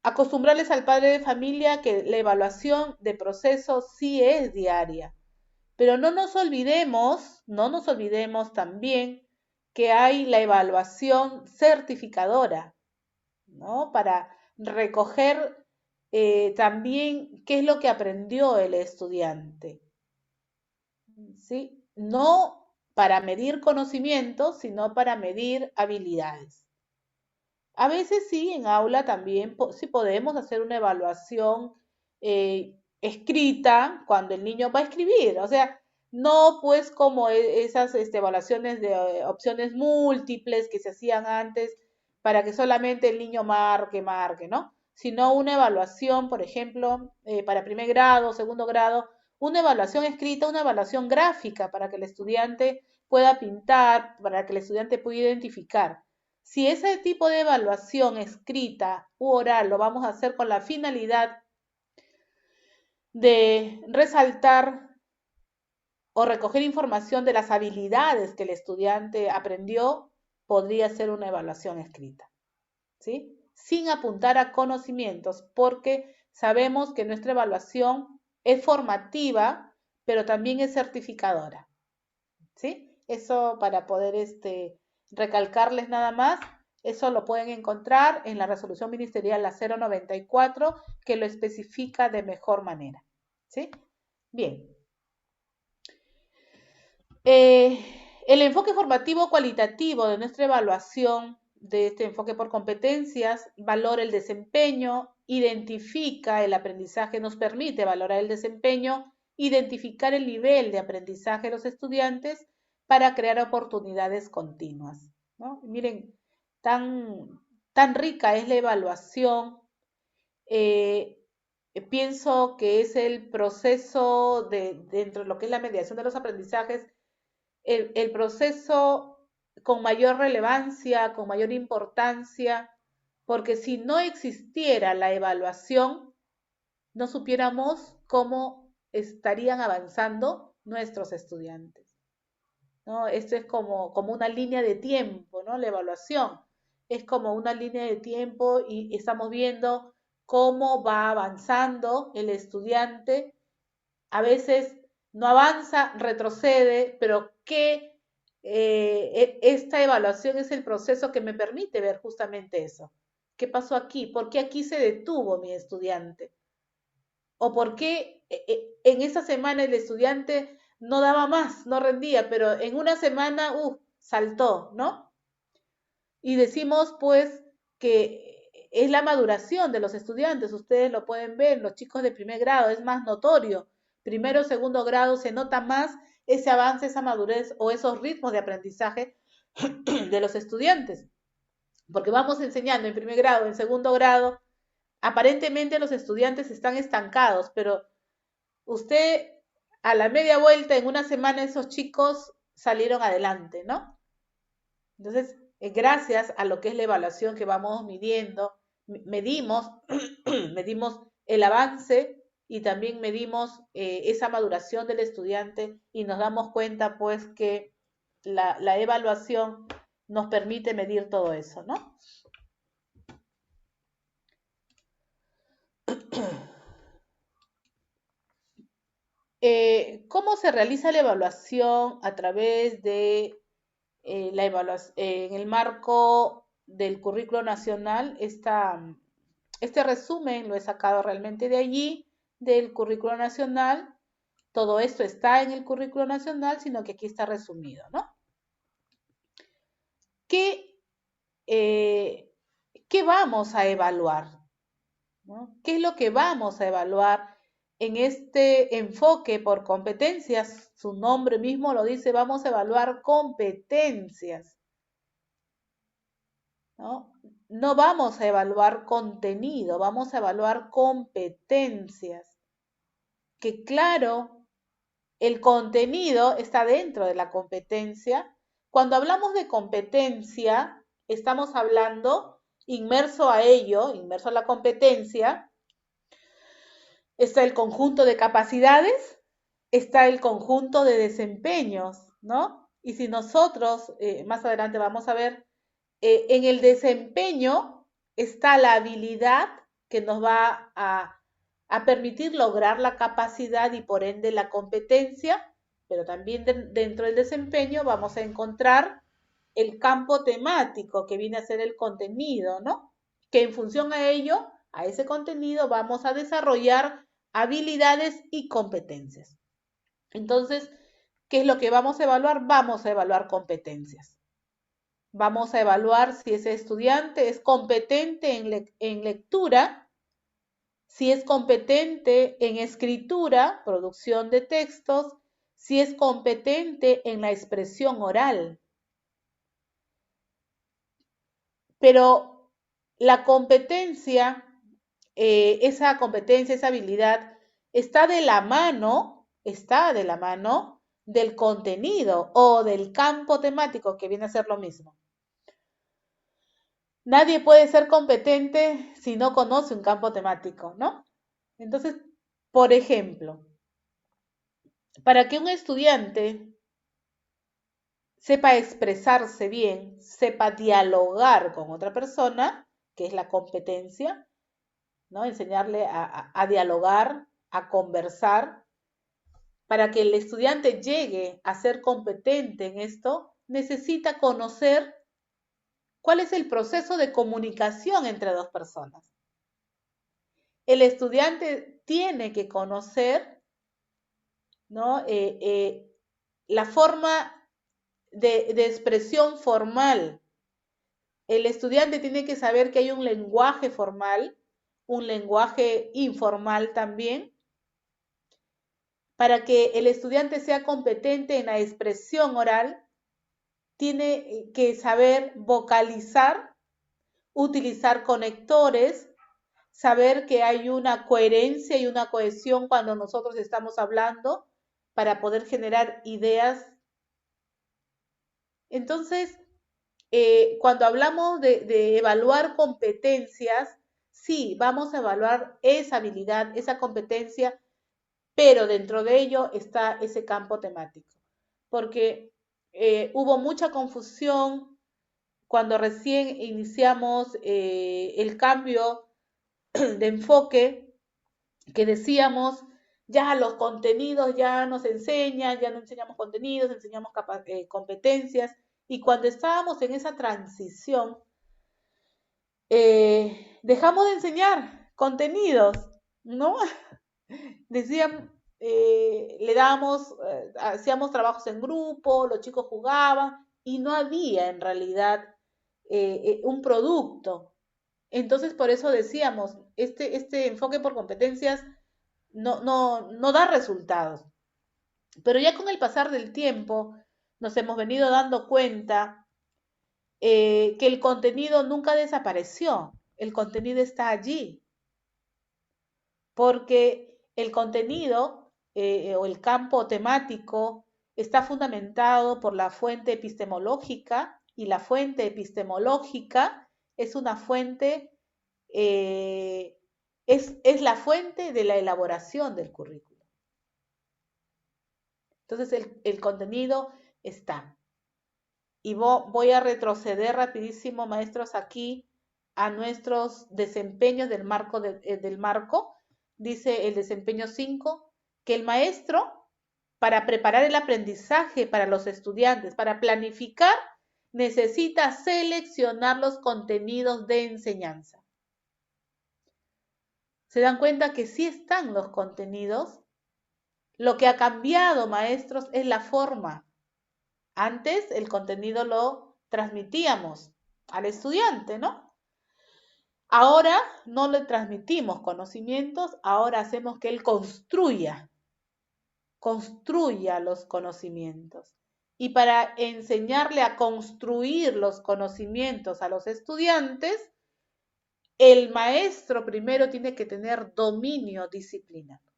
Acostumbrarles al padre de familia que la evaluación de proceso sí es diaria, pero no nos olvidemos también que hay la evaluación certificadora, ¿no? Para recoger también qué es lo que aprendió el estudiante, ¿sí? No para medir conocimientos, sino para medir habilidades. A veces sí, en aula también sí podemos hacer una evaluación escrita cuando el niño va a escribir, o sea, no pues como esas evaluaciones de opciones múltiples que se hacían antes para que solamente el niño marque, ¿no? Sino una evaluación, por ejemplo, para primer grado, segundo grado, una evaluación escrita, una evaluación gráfica para que el estudiante pueda pintar, para que el estudiante pueda identificar. Si ese tipo de evaluación escrita u oral lo vamos a hacer con la finalidad de resaltar o recoger información de las habilidades que el estudiante aprendió, podría ser una evaluación escrita, ¿sí? Sin apuntar a conocimientos, porque sabemos que nuestra evaluación es formativa, pero también es certificadora, ¿sí? Eso para poder recalcarles nada más, eso lo pueden encontrar en la resolución ministerial la 094, que lo especifica de mejor manera, ¿sí? Bien. El enfoque formativo cualitativo de nuestra evaluación de este enfoque por competencias valora el desempeño, identifica el aprendizaje, nos permite valorar el desempeño, identificar el nivel de aprendizaje de los estudiantes para crear oportunidades continuas, ¿no? Miren, tan rica es la evaluación. Pienso que es el proceso dentro de lo que es la mediación de los aprendizajes, el proceso con mayor relevancia, con mayor importancia, porque si no existiera la evaluación, no supiéramos cómo estarían avanzando nuestros estudiantes, ¿no? Esto es como una línea de tiempo, ¿no? La evaluación es como una línea de tiempo y estamos viendo cómo va avanzando el estudiante. A veces no avanza, retrocede, pero esta evaluación es el proceso que me permite ver justamente eso. ¿Qué pasó aquí? ¿Por qué aquí se detuvo mi estudiante? ¿O por qué en esa semana el estudiante no daba más, no rendía, pero en una semana, saltó, ¿no? Y decimos pues que es la maduración de los estudiantes, ustedes lo pueden ver, los chicos de primer grado es más notorio, primero o segundo grado se nota más ese avance, esa madurez o esos ritmos de aprendizaje de los estudiantes, porque vamos enseñando en primer grado, en segundo grado, aparentemente los estudiantes están estancados, pero usted a la media vuelta en una semana esos chicos salieron adelante, ¿no? Entonces, gracias a lo que es la evaluación que vamos midiendo, medimos, medimos el avance y también medimos esa maduración del estudiante y nos damos cuenta pues que la evaluación nos permite medir todo eso, ¿no? ¿Cómo se realiza la evaluación? A través de la evaluación en el marco del currículo nacional. Este resumen lo he sacado realmente de allí, del currículo nacional. Todo esto está en el currículo nacional, sino que aquí está resumido, ¿no? ¿Qué vamos a evaluar? ¿No? ¿Qué es lo que vamos a evaluar en este enfoque por competencias? Su nombre mismo lo dice, vamos a evaluar competencias, ¿no? No vamos a evaluar contenido, vamos a evaluar competencias. Que claro, el contenido está dentro de la competencia. Cuando hablamos de competencia, estamos hablando inmerso a ello, inmerso a la competencia, está el conjunto de capacidades, está el conjunto de desempeños, ¿no? Y si nosotros, más adelante vamos a ver, en el desempeño está la habilidad que nos va a permitir lograr la capacidad y por ende la competencia, pero también dentro del desempeño vamos a encontrar el campo temático que viene a ser el contenido, ¿no? Que en función a ello, a ese contenido, vamos a desarrollar habilidades y competencias. Entonces, ¿qué es lo que vamos a evaluar? Vamos a evaluar competencias. Vamos a evaluar si ese estudiante es competente en lectura, si es competente en escritura, producción de textos, si es competente en la expresión oral. Pero la competencia, esa habilidad, está de la mano del contenido o del campo temático, que viene a ser lo mismo. Nadie puede ser competente si no conoce un campo temático, ¿no? Entonces, Por ejemplo, para que un estudiante sepa expresarse bien, sepa dialogar con otra persona, que es la competencia, ¿no? Enseñarle a dialogar, a conversar. Para que el estudiante llegue a ser competente en esto, necesita conocer cuál es el proceso de comunicación entre dos personas. El estudiante tiene que conocer, ¿no? La forma de expresión formal. El estudiante tiene que saber que hay un lenguaje formal, un lenguaje informal también, para que el estudiante sea competente en la expresión oral. Tiene que saber vocalizar, utilizar conectores, saber que hay una coherencia y una cohesión cuando nosotros estamos hablando para poder generar ideas. Entonces, cuando hablamos de evaluar competencias, sí, vamos a evaluar esa habilidad, esa competencia, pero dentro de ello está ese campo temático, porque hubo mucha confusión cuando recién iniciamos el cambio de enfoque, que decíamos, ya los contenidos ya nos enseñan, ya no enseñamos contenidos, enseñamos competencias, y cuando estábamos en esa transición, dejamos de enseñar contenidos, ¿no? Decían, le dábamos, hacíamos trabajos en grupo, los chicos jugaban y no había en realidad un producto. Entonces, por eso decíamos, este enfoque por competencias no da resultados. Pero ya con el pasar del tiempo nos hemos venido dando cuenta que el contenido nunca desapareció, el contenido está allí, porque el contenido o el campo temático está fundamentado por la fuente epistemológica, y la fuente epistemológica es una fuente, es la fuente de la elaboración del currículo. Entonces el contenido está. Y voy a retroceder rapidísimo, maestros, aquí a nuestros desempeños del marco. Dice el desempeño 5, que el maestro, para preparar el aprendizaje para los estudiantes, para planificar, necesita seleccionar los contenidos de enseñanza. ¿Se dan cuenta que sí están los contenidos? Lo que ha cambiado, maestros, es la forma. Antes el contenido lo transmitíamos al estudiante, ¿no? Ahora no le transmitimos conocimientos, ahora hacemos que él construya los conocimientos. Y para enseñarle a construir los conocimientos a los estudiantes, el maestro primero tiene que tener dominio disciplinario.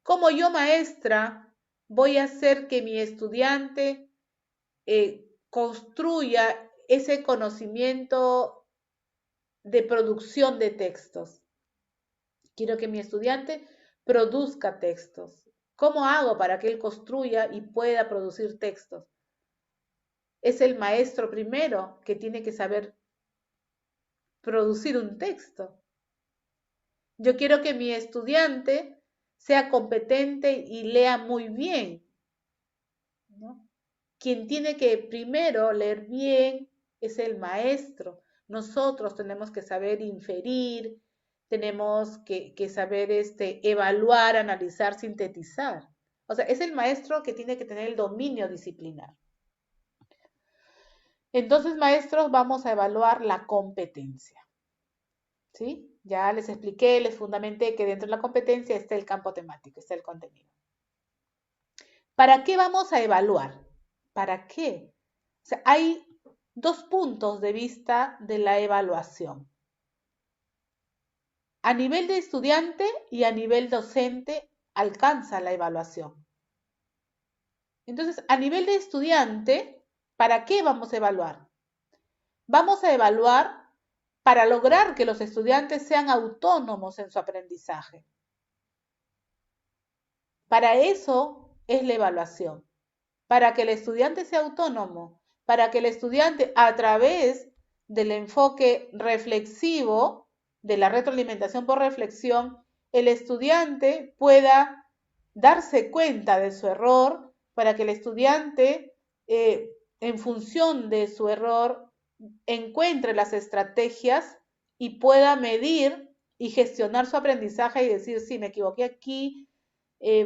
¿Cómo yo, maestra, voy a hacer que mi estudiante construya ese conocimiento de producción de textos? Quiero que mi estudiante produzca textos. ¿Cómo hago para que él construya y pueda producir textos? Es el maestro primero que tiene que saber producir un texto. Yo quiero que mi estudiante sea competente y lea muy bien, ¿no? Quien tiene que primero leer bien es el maestro. Nosotros tenemos que saber inferir, tenemos que saber evaluar, analizar, sintetizar. O sea, es el maestro que tiene que tener el dominio disciplinar. Entonces, maestros, vamos a evaluar la competencia. ¿Sí? Ya les expliqué, les fundamenté que dentro de la competencia está el campo temático, está el contenido. ¿Para qué vamos a evaluar? ¿Para qué? O sea, hay dos puntos de vista de la evaluación. A nivel de estudiante y a nivel docente alcanza la evaluación. Entonces, a nivel de estudiante, ¿para qué vamos a evaluar? Vamos a evaluar para lograr que los estudiantes sean autónomos en su aprendizaje. Para eso es la evaluación, para que el estudiante sea autónomo, para que el estudiante a través del enfoque reflexivo, de la retroalimentación por reflexión, el estudiante pueda darse cuenta de su error, para que el estudiante, en función de su error, encuentre las estrategias y pueda medir y gestionar su aprendizaje y decir, sí, me equivoqué aquí,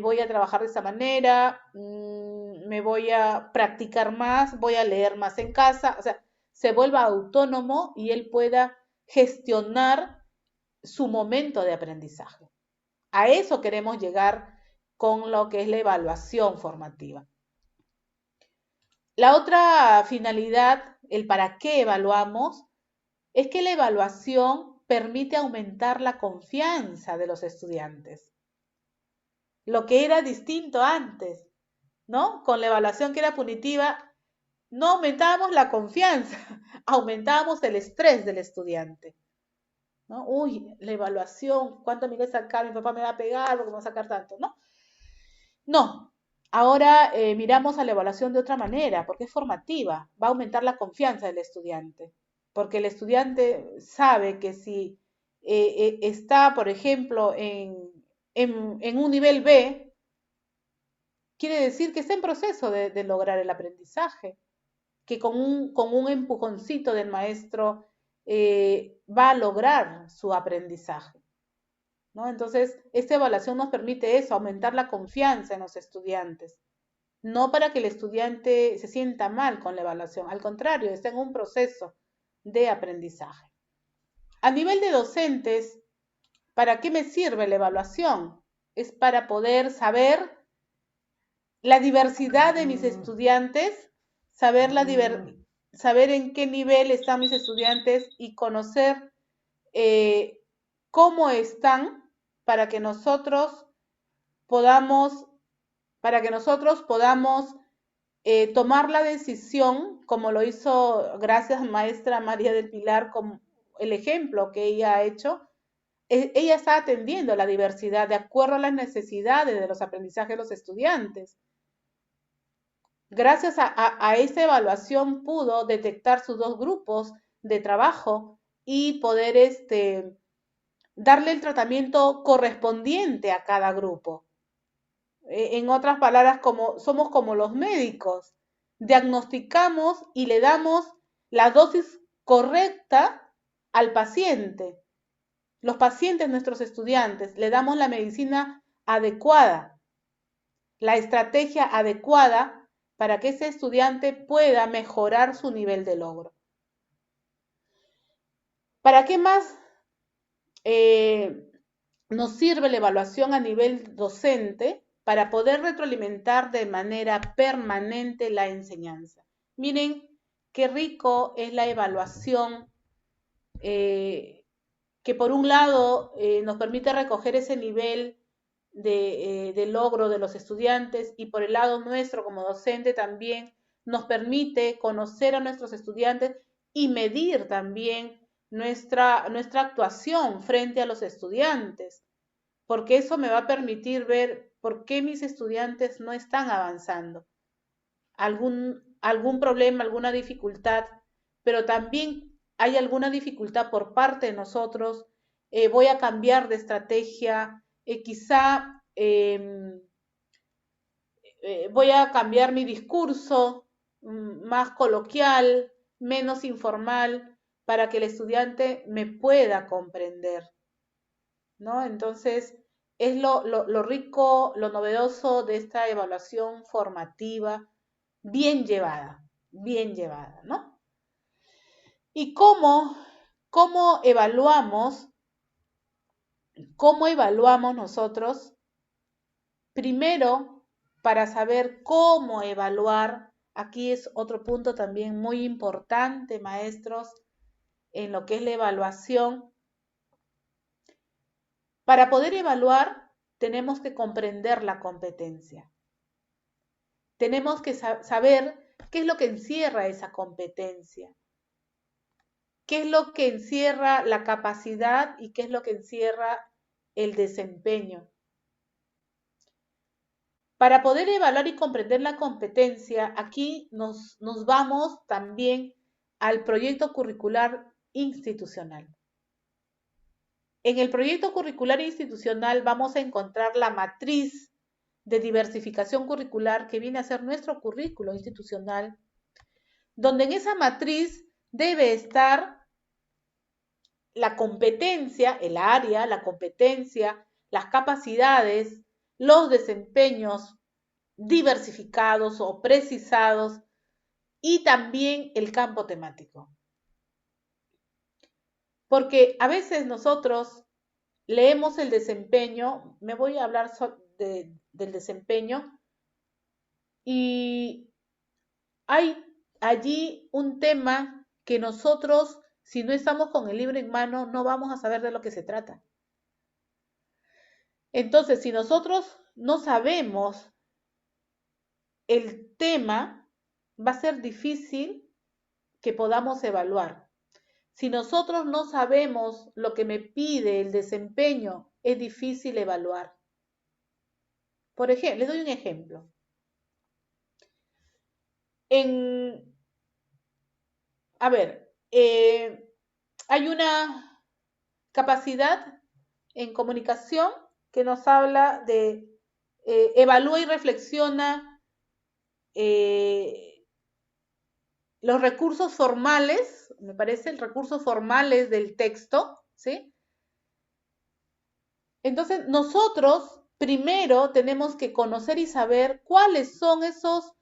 voy a trabajar de esta manera, me voy a practicar más, voy a leer más en casa, o sea, se vuelva autónomo y él pueda gestionar su momento de aprendizaje. A eso queremos llegar con lo que es la evaluación formativa. La otra finalidad, el para qué evaluamos, es que la evaluación permite aumentar la confianza de los estudiantes. Lo que era distinto antes, ¿no? Con la evaluación que era punitiva, no aumentábamos la confianza, aumentábamos el estrés del estudiante, ¿no? Uy, la evaluación, ¿cuánto me voy a sacar? Mi papá me va a pegar porque me va a sacar tanto, ¿no? No, ahora miramos a la evaluación de otra manera, porque es formativa, va a aumentar la confianza del estudiante, porque el estudiante sabe que si está, por ejemplo, en un nivel B, quiere decir que está en proceso de lograr el aprendizaje, que con un empujoncito del maestro va a lograr su aprendizaje, ¿no? Entonces, esta evaluación nos permite eso, aumentar la confianza en los estudiantes, no para que el estudiante se sienta mal con la evaluación, al contrario, está en un proceso de aprendizaje. A nivel de docentes, ¿para qué me sirve la evaluación? Es para poder saber la diversidad de mis estudiantes, saber en qué nivel están mis estudiantes y conocer cómo están para que nosotros podamos, tomar la decisión, como lo hizo, gracias maestra María del Pilar, con el ejemplo que ella ha hecho. Ella está atendiendo la diversidad de acuerdo a las necesidades de los aprendizajes de los estudiantes. Gracias a esa evaluación pudo detectar sus dos grupos de trabajo y poder darle el tratamiento correspondiente a cada grupo. En otras palabras, somos como los médicos, diagnosticamos y le damos la dosis correcta al paciente. Los pacientes, nuestros estudiantes, le damos la medicina adecuada, la estrategia adecuada para que ese estudiante pueda mejorar su nivel de logro. ¿Para qué más nos sirve la evaluación a nivel docente? Para poder retroalimentar de manera permanente la enseñanza. Miren qué rico es la evaluación que por un lado nos permite recoger ese nivel de logro de los estudiantes y por el lado nuestro como docente también nos permite conocer a nuestros estudiantes y medir también nuestra actuación frente a los estudiantes, porque eso me va a permitir ver por qué mis estudiantes no están avanzando, algún problema, alguna dificultad, pero también hay alguna dificultad por parte de nosotros, voy a cambiar de estrategia, quizá voy a cambiar mi discurso más coloquial, menos informal, para que el estudiante me pueda comprender, ¿no? Entonces, es lo rico, lo novedoso de esta evaluación formativa bien llevada, ¿no? ¿Y cómo evaluamos? ¿Cómo evaluamos nosotros? Primero, para saber cómo evaluar, aquí es otro punto también muy importante, maestros, en lo que es la evaluación. Para poder evaluar, tenemos que comprender la competencia. Tenemos que saber qué es lo que encierra esa competencia, qué es lo que encierra la capacidad y qué es lo que encierra el desempeño. Para poder evaluar y comprender la competencia, aquí nos vamos también al proyecto curricular institucional. En el proyecto curricular institucional vamos a encontrar la matriz de diversificación curricular que viene a ser nuestro currículo institucional, donde en esa matriz debe estar la competencia, el área, la competencia, las capacidades, los desempeños diversificados o precisados y también el campo temático. Porque a veces nosotros leemos el desempeño, me voy a hablar del desempeño, y hay allí un tema que nosotros, si no estamos con el libro en mano, no vamos a saber de lo que se trata. Entonces, si nosotros no sabemos el tema, va a ser difícil que podamos evaluar. Si nosotros no sabemos lo que me pide el desempeño, es difícil evaluar. Por ejemplo, les doy un ejemplo. Hay una capacidad en comunicación que nos habla de evalúa y reflexiona los recursos formales, me parece, los recursos formales del texto, ¿sí? Entonces, nosotros primero tenemos que conocer y saber cuáles son esos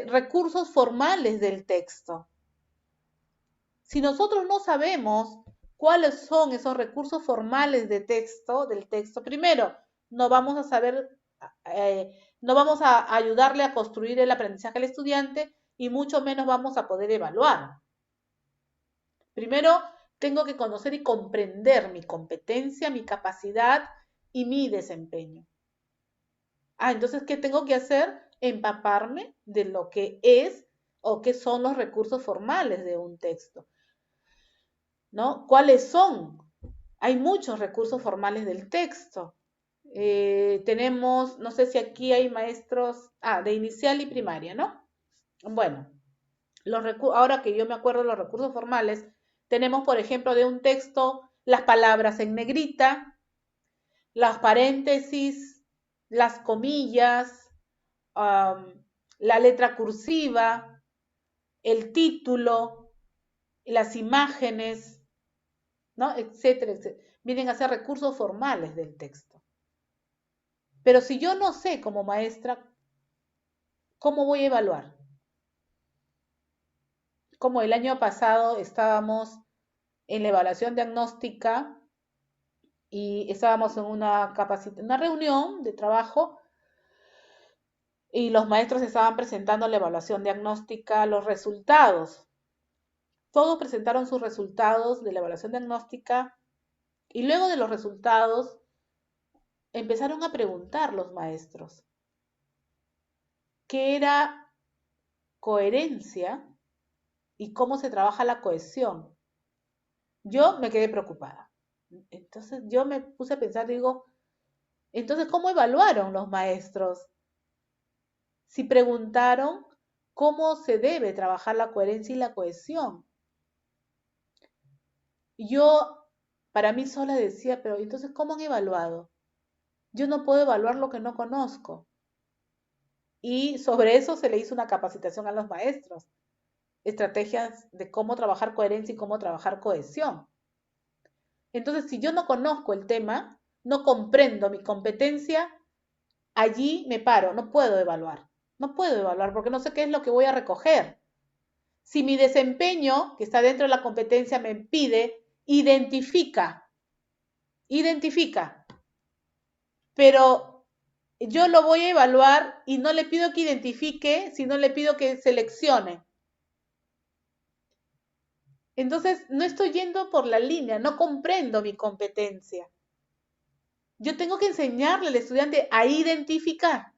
recursos formales del texto. Si nosotros no sabemos cuáles son esos recursos formales del texto, primero, no vamos a saber, no vamos a ayudarle a construir el aprendizaje al estudiante y mucho menos vamos a poder evaluar. Primero, tengo que conocer y comprender mi competencia, mi capacidad y mi desempeño. Entonces, ¿qué tengo que hacer? Empaparme de lo que es o qué son los recursos formales de un texto, ¿no? ¿Cuáles son? Hay muchos recursos formales del texto. Tenemos, no sé si aquí hay maestros, de inicial y primaria, ¿no? Bueno, ahora que yo me acuerdo de los recursos formales, tenemos, por ejemplo, de un texto, las palabras en negrita, las paréntesis, las comillas, la letra cursiva, el título, las imágenes, ¿no? Etcétera, etcétera. Vienen a ser recursos formales del texto. Pero si yo no sé como maestra, ¿cómo voy a evaluar? Como el año pasado estábamos en la evaluación diagnóstica y estábamos en una reunión de trabajo y los maestros estaban presentando la evaluación diagnóstica, los resultados. Todos presentaron sus resultados de la evaluación diagnóstica y luego de los resultados empezaron a preguntar los maestros qué era coherencia y cómo se trabaja la cohesión. Yo me quedé preocupada. Entonces yo me puse a pensar, digo, entonces, ¿cómo evaluaron los maestros? Si preguntaron cómo se debe trabajar la coherencia y la cohesión. Yo, para mí sola decía, pero entonces, ¿cómo han evaluado? Yo no puedo evaluar lo que no conozco. Y sobre eso se le hizo una capacitación a los maestros. Estrategias de cómo trabajar coherencia y cómo trabajar cohesión. Entonces, si yo no conozco el tema, no comprendo mi competencia, allí me paro, no puedo evaluar. No puedo evaluar porque no sé qué es lo que voy a recoger. Si mi desempeño, que está dentro de la competencia, me pide, identifica. Pero yo lo voy a evaluar y no le pido que identifique, sino le pido que seleccione. Entonces, no estoy yendo por la línea, no comprendo mi competencia. Yo tengo que enseñarle al estudiante a identificar.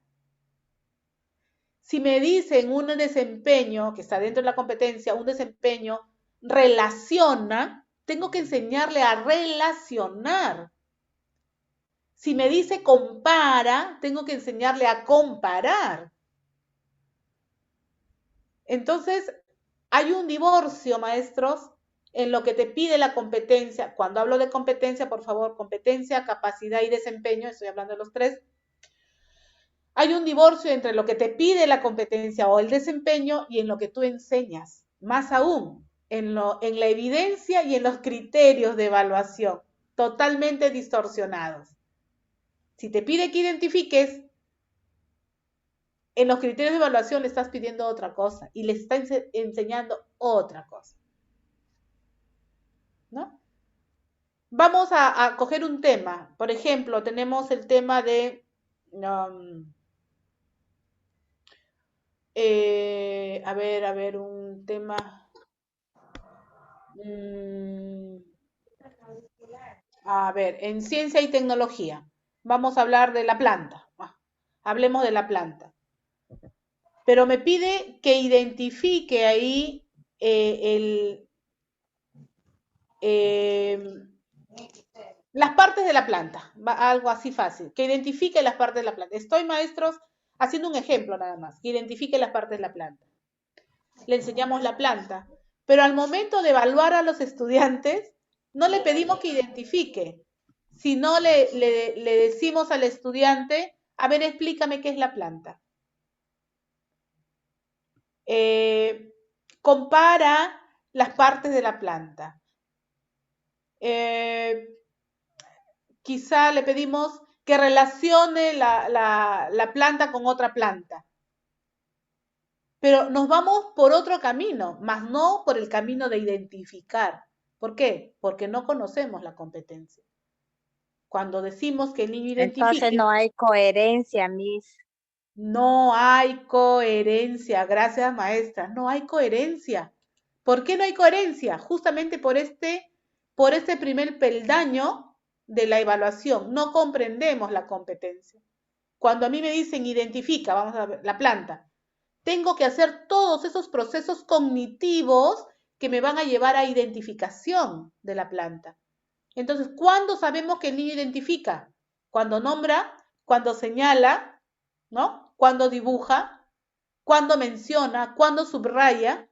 Si me dicen un desempeño que está dentro de la competencia, un desempeño relaciona, tengo que enseñarle a relacionar. Si me dice compara, tengo que enseñarle a comparar. Entonces, hay un divorcio, maestros, en lo que te pide la competencia. Cuando hablo de competencia, por favor, competencia, capacidad y desempeño, estoy hablando de los tres. Hay un divorcio entre lo que te pide la competencia o el desempeño y en lo que tú enseñas. Más aún, en la evidencia y en los criterios de evaluación, totalmente distorsionados. Si te pide que identifiques, en los criterios de evaluación le estás pidiendo otra cosa y le estás enseñando otra cosa, ¿no? Vamos a coger un tema. Por ejemplo, tenemos el tema de a ver, un tema. A ver, en ciencia y tecnología. Vamos a hablar de la planta. Hablemos de la planta. Pero me pide que identifique ahí las partes de la planta. Algo así fácil. Que identifique las partes de la planta. Estoy, maestros, haciendo un ejemplo nada más. Que identifique las partes de la planta. Le enseñamos la planta. Pero al momento de evaluar a los estudiantes, no le pedimos que identifique, sino le decimos al estudiante, a ver, explícame qué es la planta. Compara las partes de la planta. Quizá le pedimos que relacione la planta con otra planta. Pero nos vamos por otro camino, más no por el camino de identificar. ¿Por qué? Porque no conocemos la competencia. Cuando decimos que el niño identifique... Entonces no hay coherencia, Miss. No hay coherencia, gracias maestra, no hay coherencia. ¿Por qué no hay coherencia? Justamente por este primer peldaño de la evaluación. No comprendemos la competencia. Cuando a mí me dicen identifica, vamos a ver, la planta, tengo que hacer todos esos procesos cognitivos que me van a llevar a identificación de la planta. Entonces, ¿cuándo sabemos que el niño identifica? Cuando nombra, cuando señala, ¿no? Cuando dibuja, cuando menciona, cuando subraya,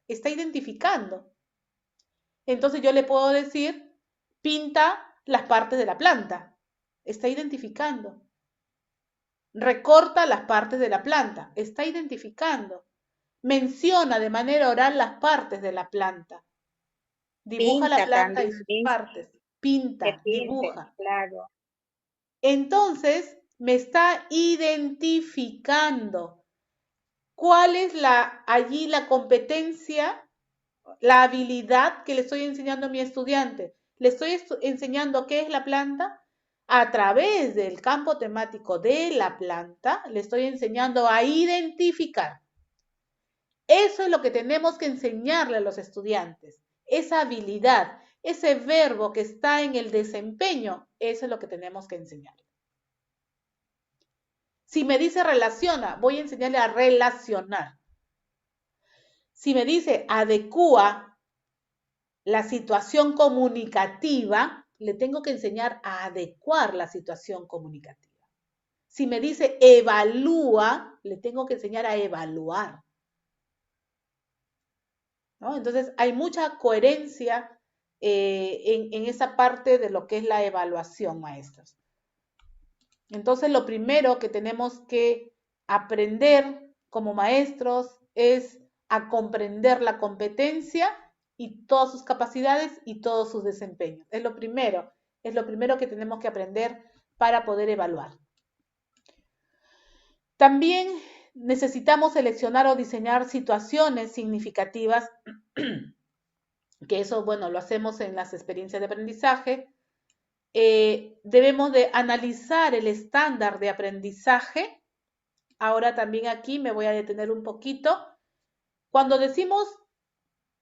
está identificando. Entonces yo le puedo decir, pinta las partes de la planta, está identificando. Recorta las partes de la planta, está identificando. Menciona de manera oral las partes de la planta. Dibuja la Pinta planta y también, sus Miss. partes. Que Pinta, pinte, dibuja. claro. Entonces, me está identificando. ¿Cuál es allí la competencia, la habilidad que le estoy enseñando a mi estudiante? Le estoy enseñando qué es la planta. A través del campo temático de la planta, le estoy enseñando a identificar. Eso es lo que tenemos que enseñarle a los estudiantes. Esa habilidad, ese verbo que está en el desempeño, eso es lo que tenemos que enseñar. Si me dice relaciona, voy a enseñarle a relacionar. Si me dice adecúa la situación comunicativa, le tengo que enseñar a adecuar la situación comunicativa. Si me dice evalúa, le tengo que enseñar a evaluar. ¿No? Entonces, hay mucha coherencia en esa parte de lo que es la evaluación, maestros. Entonces, lo primero que tenemos que aprender como maestros es a comprender la competencia y todas sus capacidades y todos sus desempeños. Es lo primero que tenemos que aprender para poder evaluar. También necesitamos seleccionar o diseñar situaciones significativas, que eso, bueno, lo hacemos en las experiencias de aprendizaje. Debemos de analizar el estándar de aprendizaje. Ahora también aquí me voy a detener un poquito. Cuando decimos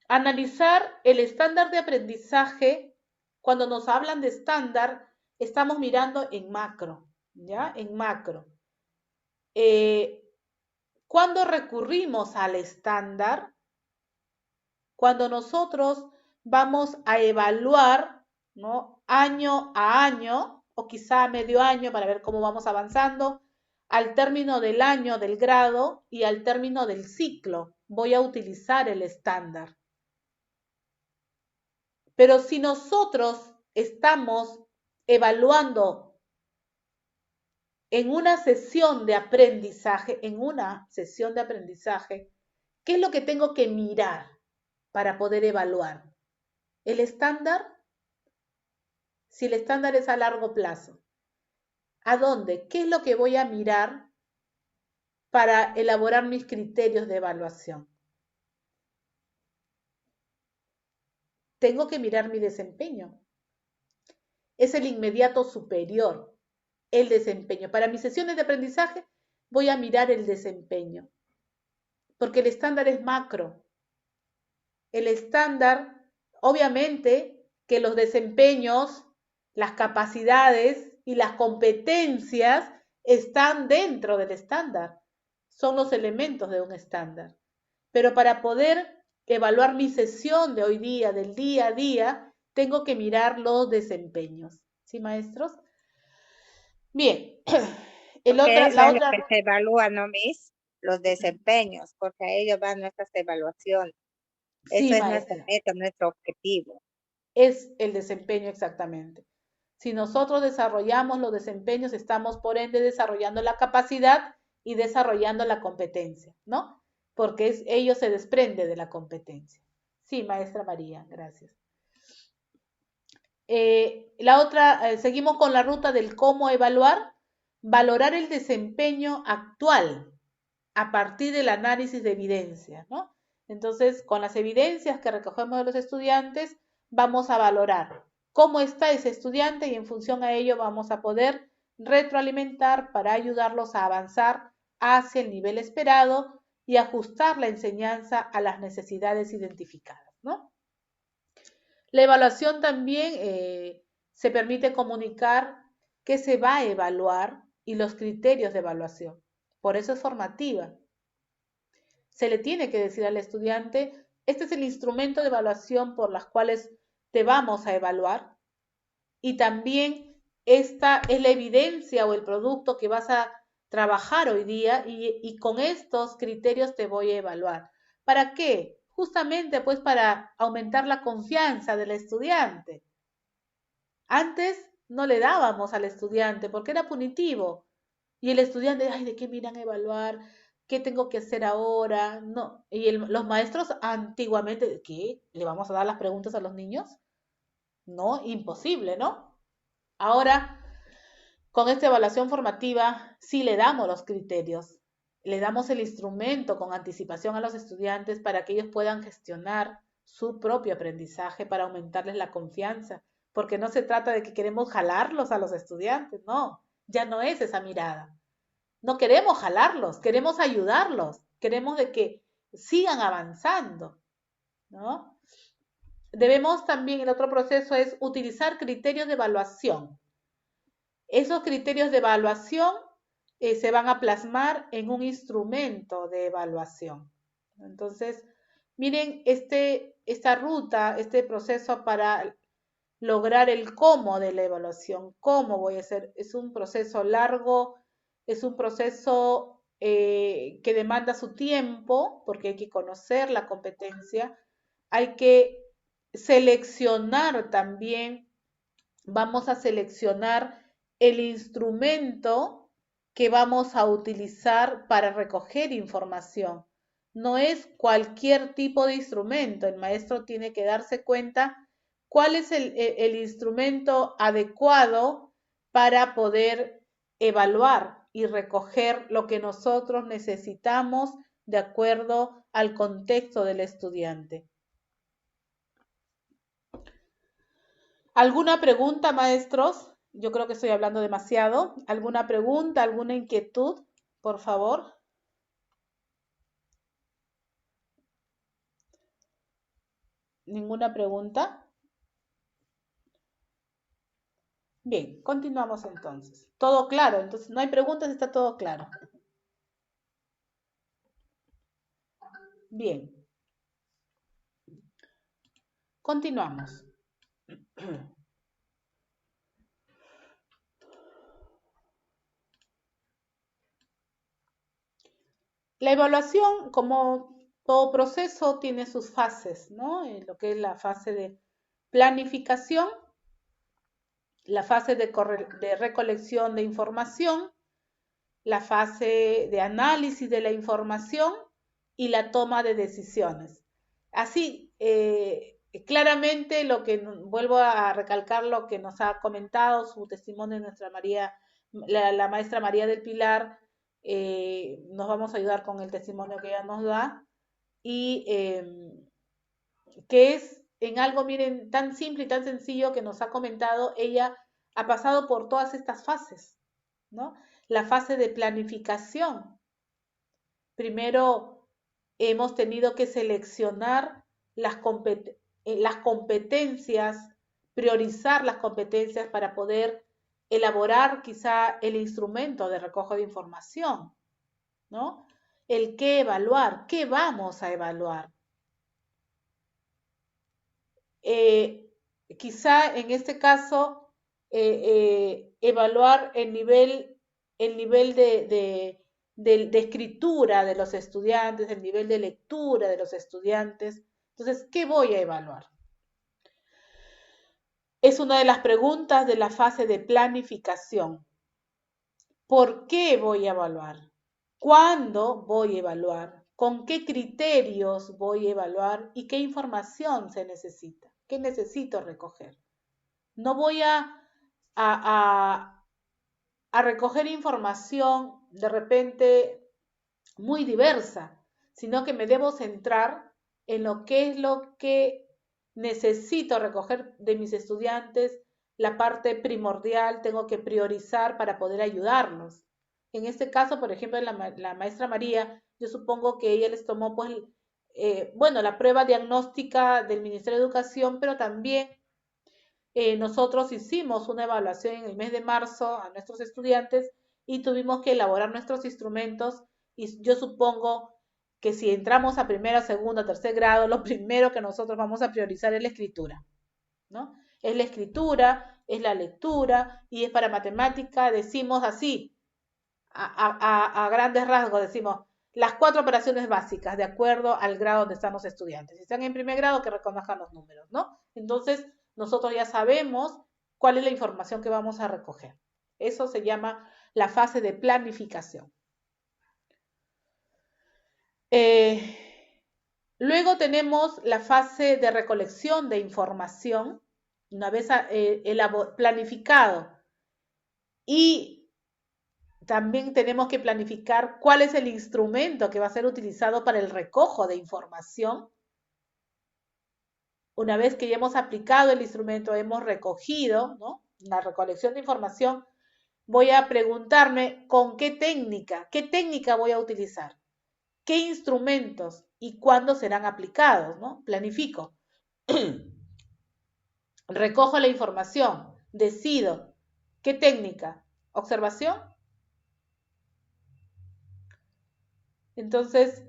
analizar el estándar de aprendizaje, cuando nos hablan de estándar, estamos mirando en macro, ¿ya? En macro. ¿Cuándo recurrimos al estándar? Cuando nosotros vamos a evaluar, ¿no? Año a año, o quizá medio año para ver cómo vamos avanzando. Al término del año del grado y al término del ciclo voy a utilizar el estándar. Pero si nosotros estamos evaluando en una sesión de aprendizaje, ¿qué es lo que tengo que mirar para poder evaluar? ¿El estándar? Si el estándar es a largo plazo. ¿A dónde? ¿Qué es lo que voy a mirar para elaborar mis criterios de evaluación? Tengo que mirar mi desempeño. Es el inmediato superior, el desempeño. Para mis sesiones de aprendizaje voy a mirar el desempeño, porque el estándar es macro. El estándar, obviamente, que los desempeños, las capacidades y las competencias están dentro del estándar. Son los elementos de un estándar. Pero para poder evaluar mi sesión de hoy día, del día a día, tengo que mirar los desempeños. ¿Sí, maestros? Bien. Porque eso La es lo otra. que se evalúa, ¿no, Miss? Los desempeños, porque a ellos van nuestras evaluaciones. Sí, Eso es nuestra maestra. meta, nuestro objetivo. Es el desempeño exactamente. Si nosotros desarrollamos los desempeños, estamos por ende desarrollando la capacidad y desarrollando la competencia, ¿no? Porque ello se desprende de la competencia. Sí, maestra María, gracias. Seguimos con la ruta del cómo evaluar, valorar el desempeño actual a partir del análisis de evidencias, ¿no? Entonces, con las evidencias que recogemos de los estudiantes, vamos a valorar cómo está ese estudiante y en función a ello vamos a poder retroalimentar para ayudarlos a avanzar hacia el nivel esperado y ajustar la enseñanza a las necesidades identificadas, ¿no? La evaluación también se permite comunicar qué se va a evaluar y los criterios de evaluación. Por eso es formativa. Se le tiene que decir al estudiante, este es el instrumento de evaluación por las cuales te vamos a evaluar y también esta es la evidencia o el producto que vas a trabajar hoy día y con estos criterios te voy a evaluar. ¿Para qué? Justamente pues para aumentar la confianza del estudiante. Antes no le dábamos al estudiante porque era punitivo y el estudiante, ay, ¿de qué miran a evaluar? ¿Qué tengo que hacer ahora? No. Y los maestros antiguamente, ¿qué? ¿Le vamos a dar las preguntas a los niños? No, imposible, ¿no? Ahora, con esta evaluación formativa, sí le damos los criterios, le damos el instrumento con anticipación a los estudiantes para que ellos puedan gestionar su propio aprendizaje para aumentarles la confianza, porque no se trata de que queremos jalarlos a los estudiantes, no, ya no es esa mirada. No queremos jalarlos, queremos ayudarlos, queremos de que sigan avanzando, ¿no? Debemos también, el otro proceso es utilizar criterios de evaluación. Esos criterios de evaluación se van a plasmar en un instrumento de evaluación. Entonces, miren esta ruta, este proceso para lograr el cómo de la evaluación. ¿Cómo voy a hacer? Es un proceso largo, es un proceso que demanda su tiempo, porque hay que conocer la competencia, hay que seleccionar también, vamos a seleccionar el instrumento que vamos a utilizar para recoger información. No es cualquier tipo de instrumento, el maestro tiene que darse cuenta cuál es el instrumento adecuado para poder evaluar y recoger lo que nosotros necesitamos de acuerdo al contexto del estudiante. ¿Alguna pregunta, maestros? Yo creo que estoy hablando demasiado. ¿Alguna pregunta, alguna inquietud, por favor? ¿Ninguna pregunta? Bien, continuamos entonces. Todo claro, entonces no hay preguntas, está todo claro. Bien, continuamos. La evaluación, como todo proceso, tiene sus fases, ¿no? Lo que es la fase de planificación, la fase de recolección de información, la fase de análisis de la información y la toma de decisiones. Así, claramente vuelvo a recalcar lo que nos ha comentado su testimonio de nuestra María, la maestra María del Pilar, nos vamos a ayudar con el testimonio que ella nos da y que es en algo, miren, tan simple y tan sencillo que nos ha comentado, ella ha pasado por todas estas fases, ¿no? La fase de planificación. Primero hemos tenido que seleccionar las competencias, priorizar las competencias para poder elaborar quizá el instrumento de recojo de información, ¿no? El qué evaluar, qué vamos a evaluar. Quizá en este caso evaluar el nivel de escritura de los estudiantes, el nivel de lectura de los estudiantes. Entonces, ¿qué voy a evaluar? Es una de las preguntas de la fase de planificación. ¿Por qué voy a evaluar? ¿Cuándo voy a evaluar? ¿Con qué criterios voy a evaluar? ¿Y qué información se necesita? ¿Qué necesito recoger? No voy a recoger información de repente muy diversa, sino que me debo centrar en lo que necesito recoger de mis estudiantes, la parte primordial, tengo que priorizar para poder ayudarlos. En este caso, por ejemplo, la maestra María, yo supongo que ella les tomó, pues, la prueba diagnóstica del Ministerio de Educación, pero también nosotros hicimos una evaluación en el mes de marzo a nuestros estudiantes y tuvimos que elaborar nuestros instrumentos y yo supongo que si entramos a primero, segundo, tercer grado, lo primero que nosotros vamos a priorizar es la escritura, ¿no? Es la escritura, es la lectura y es para matemática, decimos así, a grandes rasgos, decimos las 4 operaciones básicas de acuerdo al grado donde están los estudiantes. Si están en primer grado, que reconozcan los números, ¿no? Entonces, nosotros ya sabemos cuál es la información que vamos a recoger. Eso se llama la fase de planificación. Luego tenemos la fase de recolección de información, una vez planificado. Y también tenemos que planificar cuál es el instrumento que va a ser utilizado para el recojo de información. Una vez que ya hemos aplicado el instrumento, hemos recogido, ¿no?, la recolección de información, voy a preguntarme con qué técnica voy a utilizar, qué instrumentos y cuándo serán aplicados, ¿no? Planifico. Recojo la información, decido qué técnica, observación. Entonces,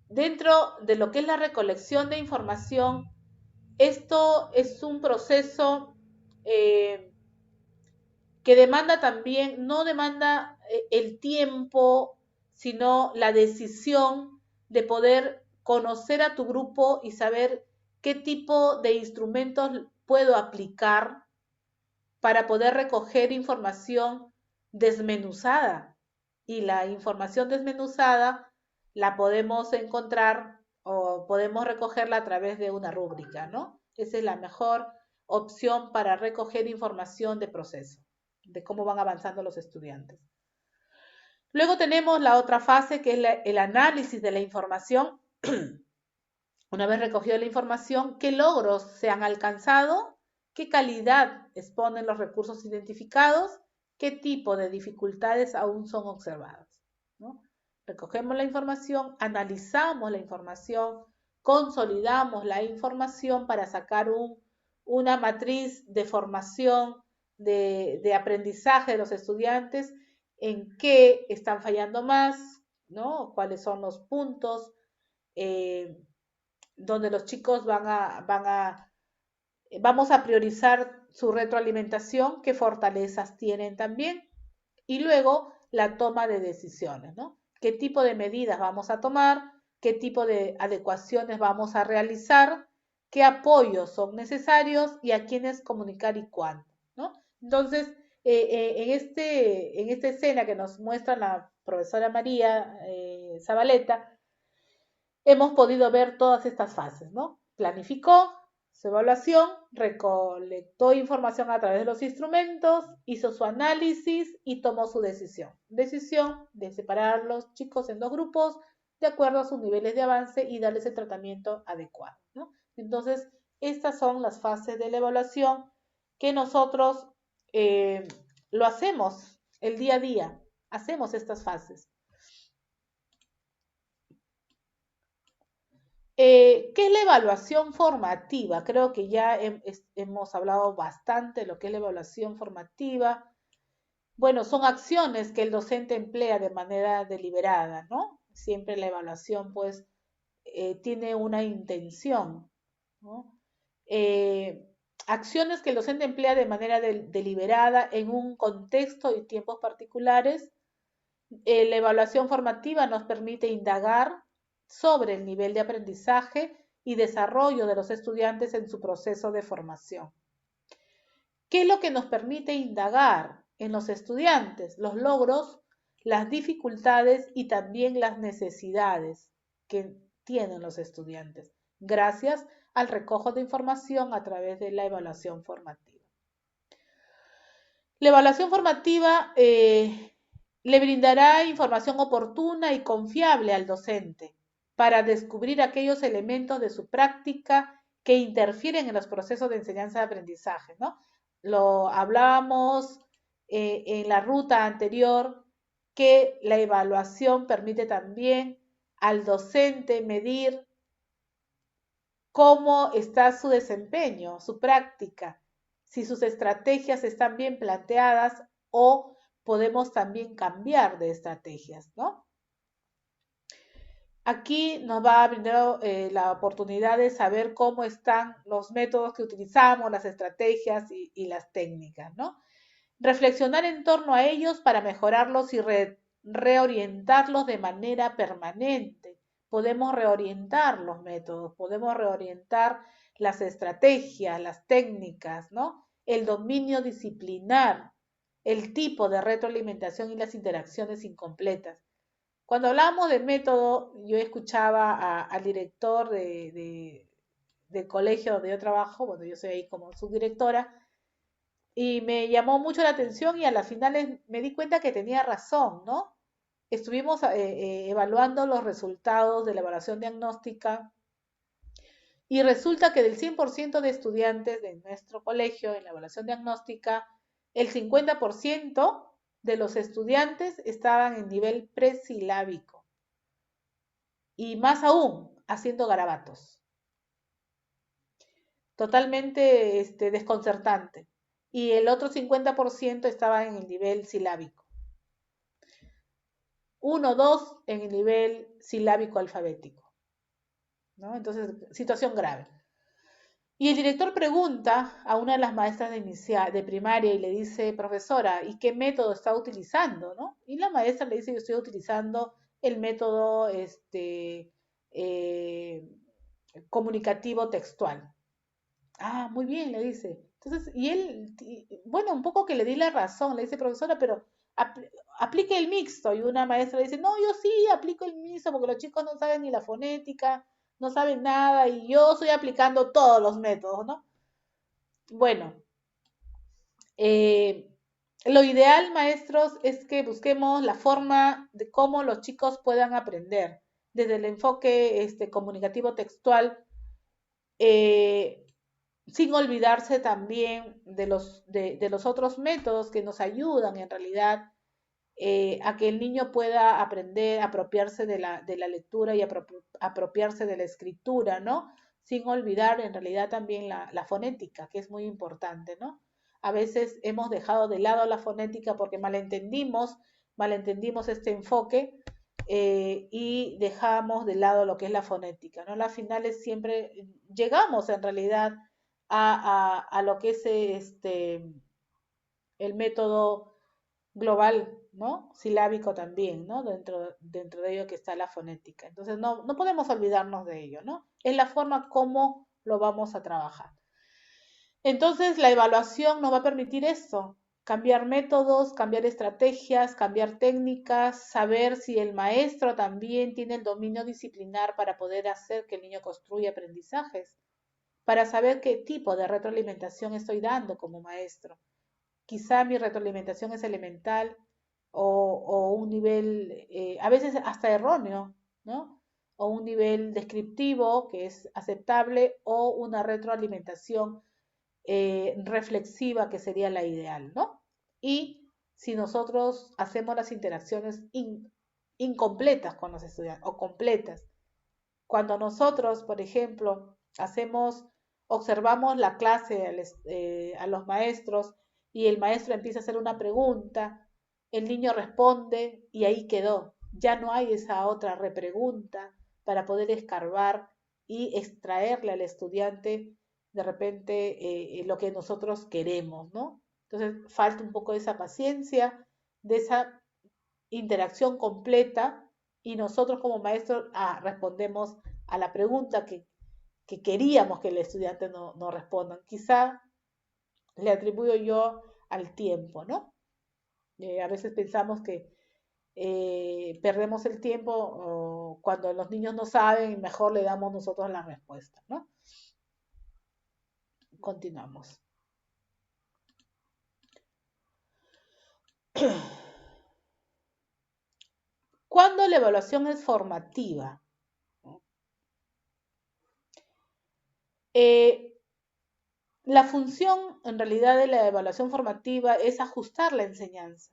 dentro de lo que es la recolección de información, esto es un proceso que demanda también, no demanda el tiempo, sino la decisión de poder conocer a tu grupo y saber qué tipo de instrumentos puedo aplicar para poder recoger información desmenuzada. Y la información desmenuzada la podemos encontrar o podemos recogerla a través de una rúbrica, ¿no? Esa es la mejor opción para recoger información de proceso, de cómo van avanzando los estudiantes. Luego tenemos la otra fase, que es el análisis de la información. Una vez recogida la información, ¿qué logros se han alcanzado? ¿Qué calidad exponen los recursos identificados? ¿Qué tipo de dificultades aún son observadas, ¿no? Recogemos la información, analizamos la información, consolidamos la información para sacar una matriz de formación, de aprendizaje de los estudiantes, en qué están fallando más, ¿no? Cuáles son los puntos donde los chicos vamos a priorizar su retroalimentación, qué fortalezas tienen también, y luego la toma de decisiones, ¿no? ¿Qué tipo de medidas vamos a tomar? ¿Qué tipo de adecuaciones vamos a realizar? ¿Qué apoyos son necesarios? Y a quiénes comunicar y cuándo, ¿no? Entonces, en esta escena que nos muestra la profesora María Zabaleta, hemos podido ver todas estas fases, ¿no? Planificó su evaluación, recolectó información a través de los instrumentos, hizo su análisis y tomó su decisión. Decisión de separar a los chicos en dos grupos de acuerdo a sus niveles de avance y darles el tratamiento adecuado, ¿no? Entonces, estas son las fases de la evaluación que nosotros lo hacemos el día a día, hacemos estas fases. ¿Qué es la evaluación formativa? Creo que ya hemos hablado bastante de lo que es la evaluación formativa. Bueno, son acciones que el docente emplea de manera deliberada, ¿no? Siempre la evaluación, pues, tiene una intención, ¿no? Acciones que el docente emplea de manera deliberada en un contexto y tiempos particulares. La evaluación formativa nos permite indagar sobre el nivel de aprendizaje y desarrollo de los estudiantes en su proceso de formación. ¿Qué es lo que nos permite indagar en los estudiantes? Los logros, las dificultades y también las necesidades que tienen los estudiantes, gracias al recojo de información a través de la evaluación formativa. La evaluación formativa le brindará información oportuna y confiable al docente para descubrir aquellos elementos de su práctica que interfieren en los procesos de enseñanza-aprendizaje, ¿no? Lo hablábamos en la ruta anterior, que la evaluación permite también al docente medir cómo está su desempeño, su práctica, si sus estrategias están bien planteadas o podemos también cambiar de estrategias, ¿no? Aquí nos va a brindar la oportunidad de saber cómo están los métodos que utilizamos, las estrategias y las técnicas, ¿no? Reflexionar en torno a ellos para mejorarlos y reorientarlos de manera permanente. Podemos reorientar los métodos, podemos reorientar las estrategias, las técnicas, ¿no? El dominio disciplinar, el tipo de retroalimentación y las interacciones incompletas. Cuando hablamos de método, yo escuchaba al director del colegio donde yo trabajo, bueno, yo soy ahí como subdirectora, y me llamó mucho la atención y a las finales me di cuenta que tenía razón, ¿no? Estuvimos evaluando los resultados de la evaluación diagnóstica y resulta que del 100% de estudiantes de nuestro colegio en la evaluación diagnóstica, el 50% de los estudiantes estaban en nivel presilábico y más aún haciendo garabatos. Totalmente desconcertante. Y el otro 50% estaba en el nivel silábico. 1, 2 en el nivel silábico alfabético, ¿no? Entonces, situación grave. Y el director pregunta a una de las maestras de primaria y le dice, profesora, ¿y qué método está utilizando, no? Y la maestra le dice, yo estoy utilizando el método comunicativo textual. Ah, muy bien, le dice. Entonces, y él, bueno, un poco que le di la razón, le dice, profesora, pero aplique el mixto. Y una maestra le dice, no, yo sí aplico el mixto porque los chicos no saben ni la fonética, no saben nada y yo estoy aplicando todos los métodos, ¿no? Bueno, lo ideal, maestros, es que busquemos la forma de cómo los chicos puedan aprender desde el enfoque comunicativo textual, sin olvidarse también de los otros métodos que nos ayudan en realidad a que el niño pueda aprender, apropiarse de la lectura y apropiarse de la escritura, ¿no? Sin olvidar en realidad también la fonética, que es muy importante, ¿no? A veces hemos dejado de lado la fonética porque malentendimos este enfoque y dejamos de lado lo que es la fonética, ¿no? Las finales siempre llegamos en realidad a lo que es el método global ¿no? Silábico también, ¿no? Dentro de ello que está la fonética. Entonces, no podemos olvidarnos de ello, ¿no? Es la forma como lo vamos a trabajar. Entonces, la evaluación nos va a permitir eso, cambiar métodos, cambiar estrategias, cambiar técnicas, saber si el maestro también tiene el dominio disciplinar para poder hacer que el niño construya aprendizajes, para saber qué tipo de retroalimentación estoy dando como maestro. Quizá mi retroalimentación es elemental o un nivel, a veces hasta erróneo, ¿no? O un nivel descriptivo que es aceptable o una retroalimentación reflexiva que sería la ideal, ¿no? Y si nosotros hacemos las interacciones incompletas con los estudiantes o completas, cuando nosotros, por ejemplo, observamos la clase a los maestros y el maestro empieza a hacer una pregunta, el niño responde y ahí quedó. Ya no hay esa otra repregunta para poder escarbar y extraerle al estudiante de repente lo que nosotros queremos, ¿no? Entonces falta un poco de esa paciencia, de esa interacción completa y nosotros como maestros respondemos a la pregunta que queríamos que el estudiante no responda. Quizá le atribuyo yo al tiempo, ¿no? A veces pensamos que perdemos el tiempo cuando los niños no saben y mejor le damos nosotros la respuesta, ¿no? Continuamos. ¿Cuándo la evaluación es formativa? La función en realidad de la evaluación formativa es ajustar la enseñanza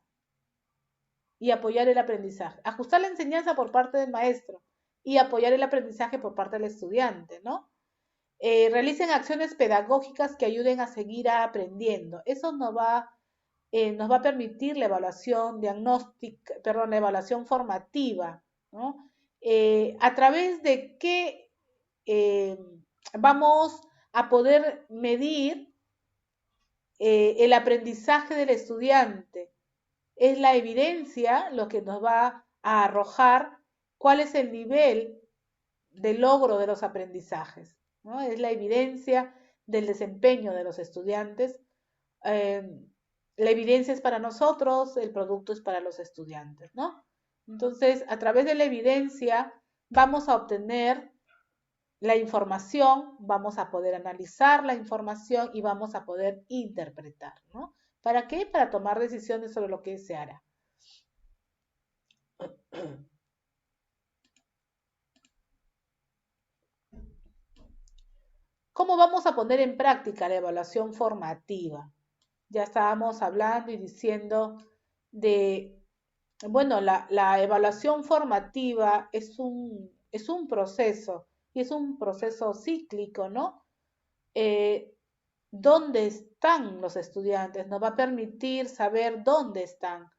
y apoyar el aprendizaje. Ajustar la enseñanza por parte del maestro y apoyar el aprendizaje por parte del estudiante, ¿no? Realicen acciones pedagógicas que ayuden a seguir aprendiendo. Eso nos va a permitir la evaluación diagnóstica, perdón, la evaluación formativa, ¿no? A través de qué vamos a poder medir el aprendizaje del estudiante. Es la evidencia lo que nos va a arrojar cuál es el nivel de logro de los aprendizajes, ¿no? Es la evidencia del desempeño de los estudiantes. La evidencia es para nosotros, el producto es para los estudiantes, ¿no? Entonces, a través de la evidencia vamos a obtener la información, vamos a poder analizar la información y vamos a poder interpretar, ¿no? ¿Para qué? Para tomar decisiones sobre lo que se hará. ¿Cómo vamos a poner en práctica la evaluación formativa? Ya estábamos hablando y diciendo de, bueno, la evaluación formativa es un proceso y es un proceso cíclico, ¿no? ¿Dónde están los estudiantes? Nos va a permitir saber dónde están.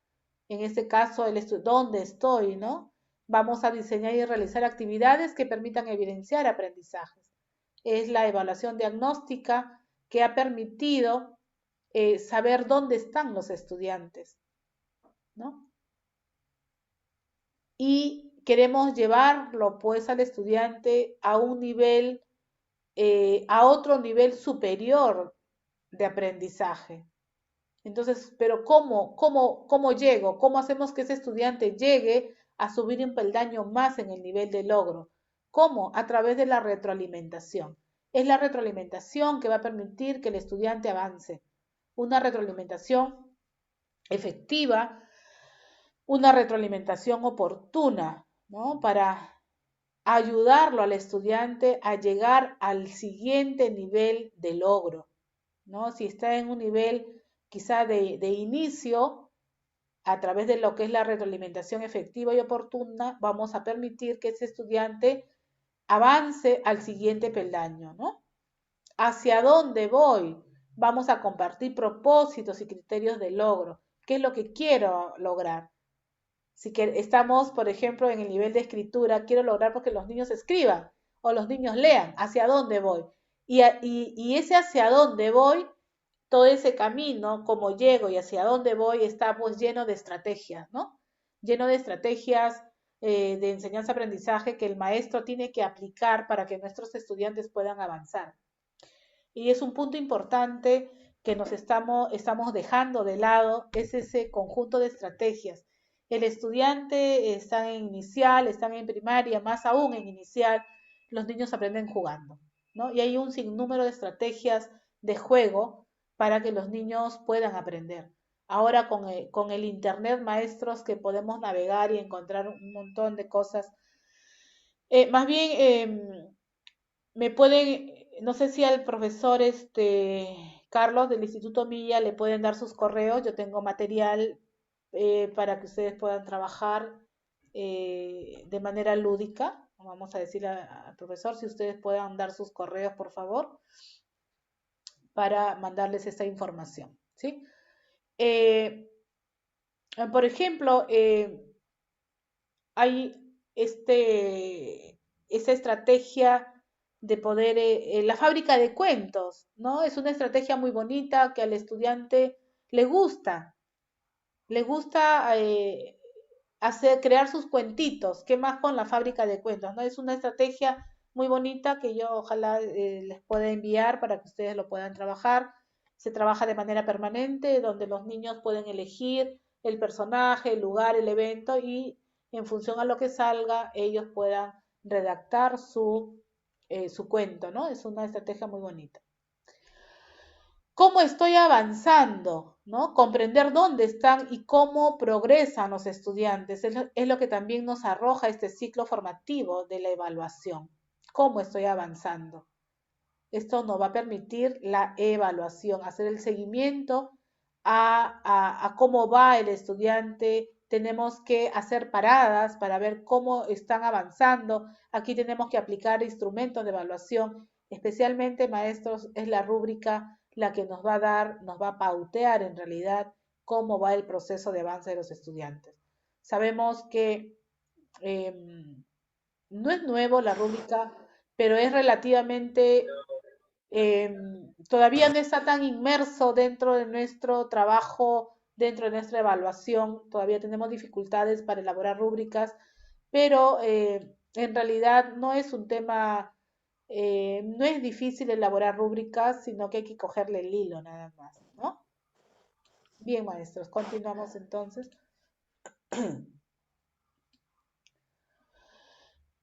En este caso, dónde estoy, ¿no? Vamos a diseñar y realizar actividades que permitan evidenciar aprendizajes. Es la evaluación diagnóstica que ha permitido saber dónde están los estudiantes, ¿no? Y queremos llevarlo, pues, al estudiante a un nivel, a otro nivel superior de aprendizaje. Entonces, pero ¿cómo llego? ¿Cómo hacemos que ese estudiante llegue a subir un peldaño más en el nivel de logro? ¿Cómo? A través de la retroalimentación. Es la retroalimentación que va a permitir que el estudiante avance. Una retroalimentación efectiva, una retroalimentación oportuna, ¿no? Para ayudarlo al estudiante a llegar al siguiente nivel de logro, ¿no? Si está en un nivel quizá de inicio, a través de lo que es la retroalimentación efectiva y oportuna, vamos a permitir que ese estudiante avance al siguiente peldaño, ¿no? ¿Hacia dónde voy? Vamos a compartir propósitos y criterios de logro. ¿Qué es lo que quiero lograr? Si estamos, por ejemplo, en el nivel de escritura, quiero lograr porque los niños escriban o los niños lean. ¿Hacia dónde voy? Y ese hacia dónde voy todo ese camino, cómo llego y hacia dónde voy, está pues lleno de estrategias, ¿no? Lleno de estrategias de enseñanza-aprendizaje que el maestro tiene que aplicar para que nuestros estudiantes puedan avanzar. Y es un punto importante que nos estamos dejando de lado, es ese conjunto de estrategias. El estudiante está en inicial, están en primaria, más aún en inicial, los niños aprenden jugando, ¿no? Y hay un sinnúmero de estrategias de juego para que los niños puedan aprender. Ahora con el internet, maestros, que podemos navegar y encontrar un montón de cosas. Más bien, me pueden, no sé si al profesor Carlos del Instituto Milla le pueden dar sus correos. Yo tengo material para que ustedes puedan trabajar de manera lúdica. Vamos a decirle al profesor si ustedes puedan dar sus correos, por favor, para mandarles esta información, ¿sí? Por ejemplo, hay esa estrategia de poder, la fábrica de cuentos, ¿no? Es una estrategia muy bonita que al estudiante le gusta crear sus cuentitos, ¿qué más con la fábrica de cuentos, ¿no? Es una estrategia muy bonita que yo ojalá les pueda enviar para que ustedes lo puedan trabajar. Se trabaja de manera permanente, donde los niños pueden elegir el personaje, el lugar, el evento y en función a lo que salga, ellos puedan redactar su cuento, ¿no? Es una estrategia muy bonita. ¿Cómo estoy avanzando? ¿No? Comprender dónde están y cómo progresan los estudiantes es lo que también nos arroja este ciclo formativo de la evaluación. ¿Cómo estoy avanzando? Esto nos va a permitir la evaluación, hacer el seguimiento a cómo va el estudiante. Tenemos que hacer paradas para ver cómo están avanzando. Aquí tenemos que aplicar instrumentos de evaluación, especialmente, maestros, es la rúbrica la que nos va a dar, nos va a pautear en realidad cómo va el proceso de avance de los estudiantes. Sabemos que no es nuevo la rúbrica, pero es relativamente todavía no está tan inmerso dentro de nuestro trabajo, dentro de nuestra evaluación, todavía tenemos dificultades para elaborar rúbricas, pero en realidad no es un tema, no es difícil elaborar rúbricas, sino que hay que cogerle el hilo nada más, ¿no? Bien, maestros, continuamos entonces.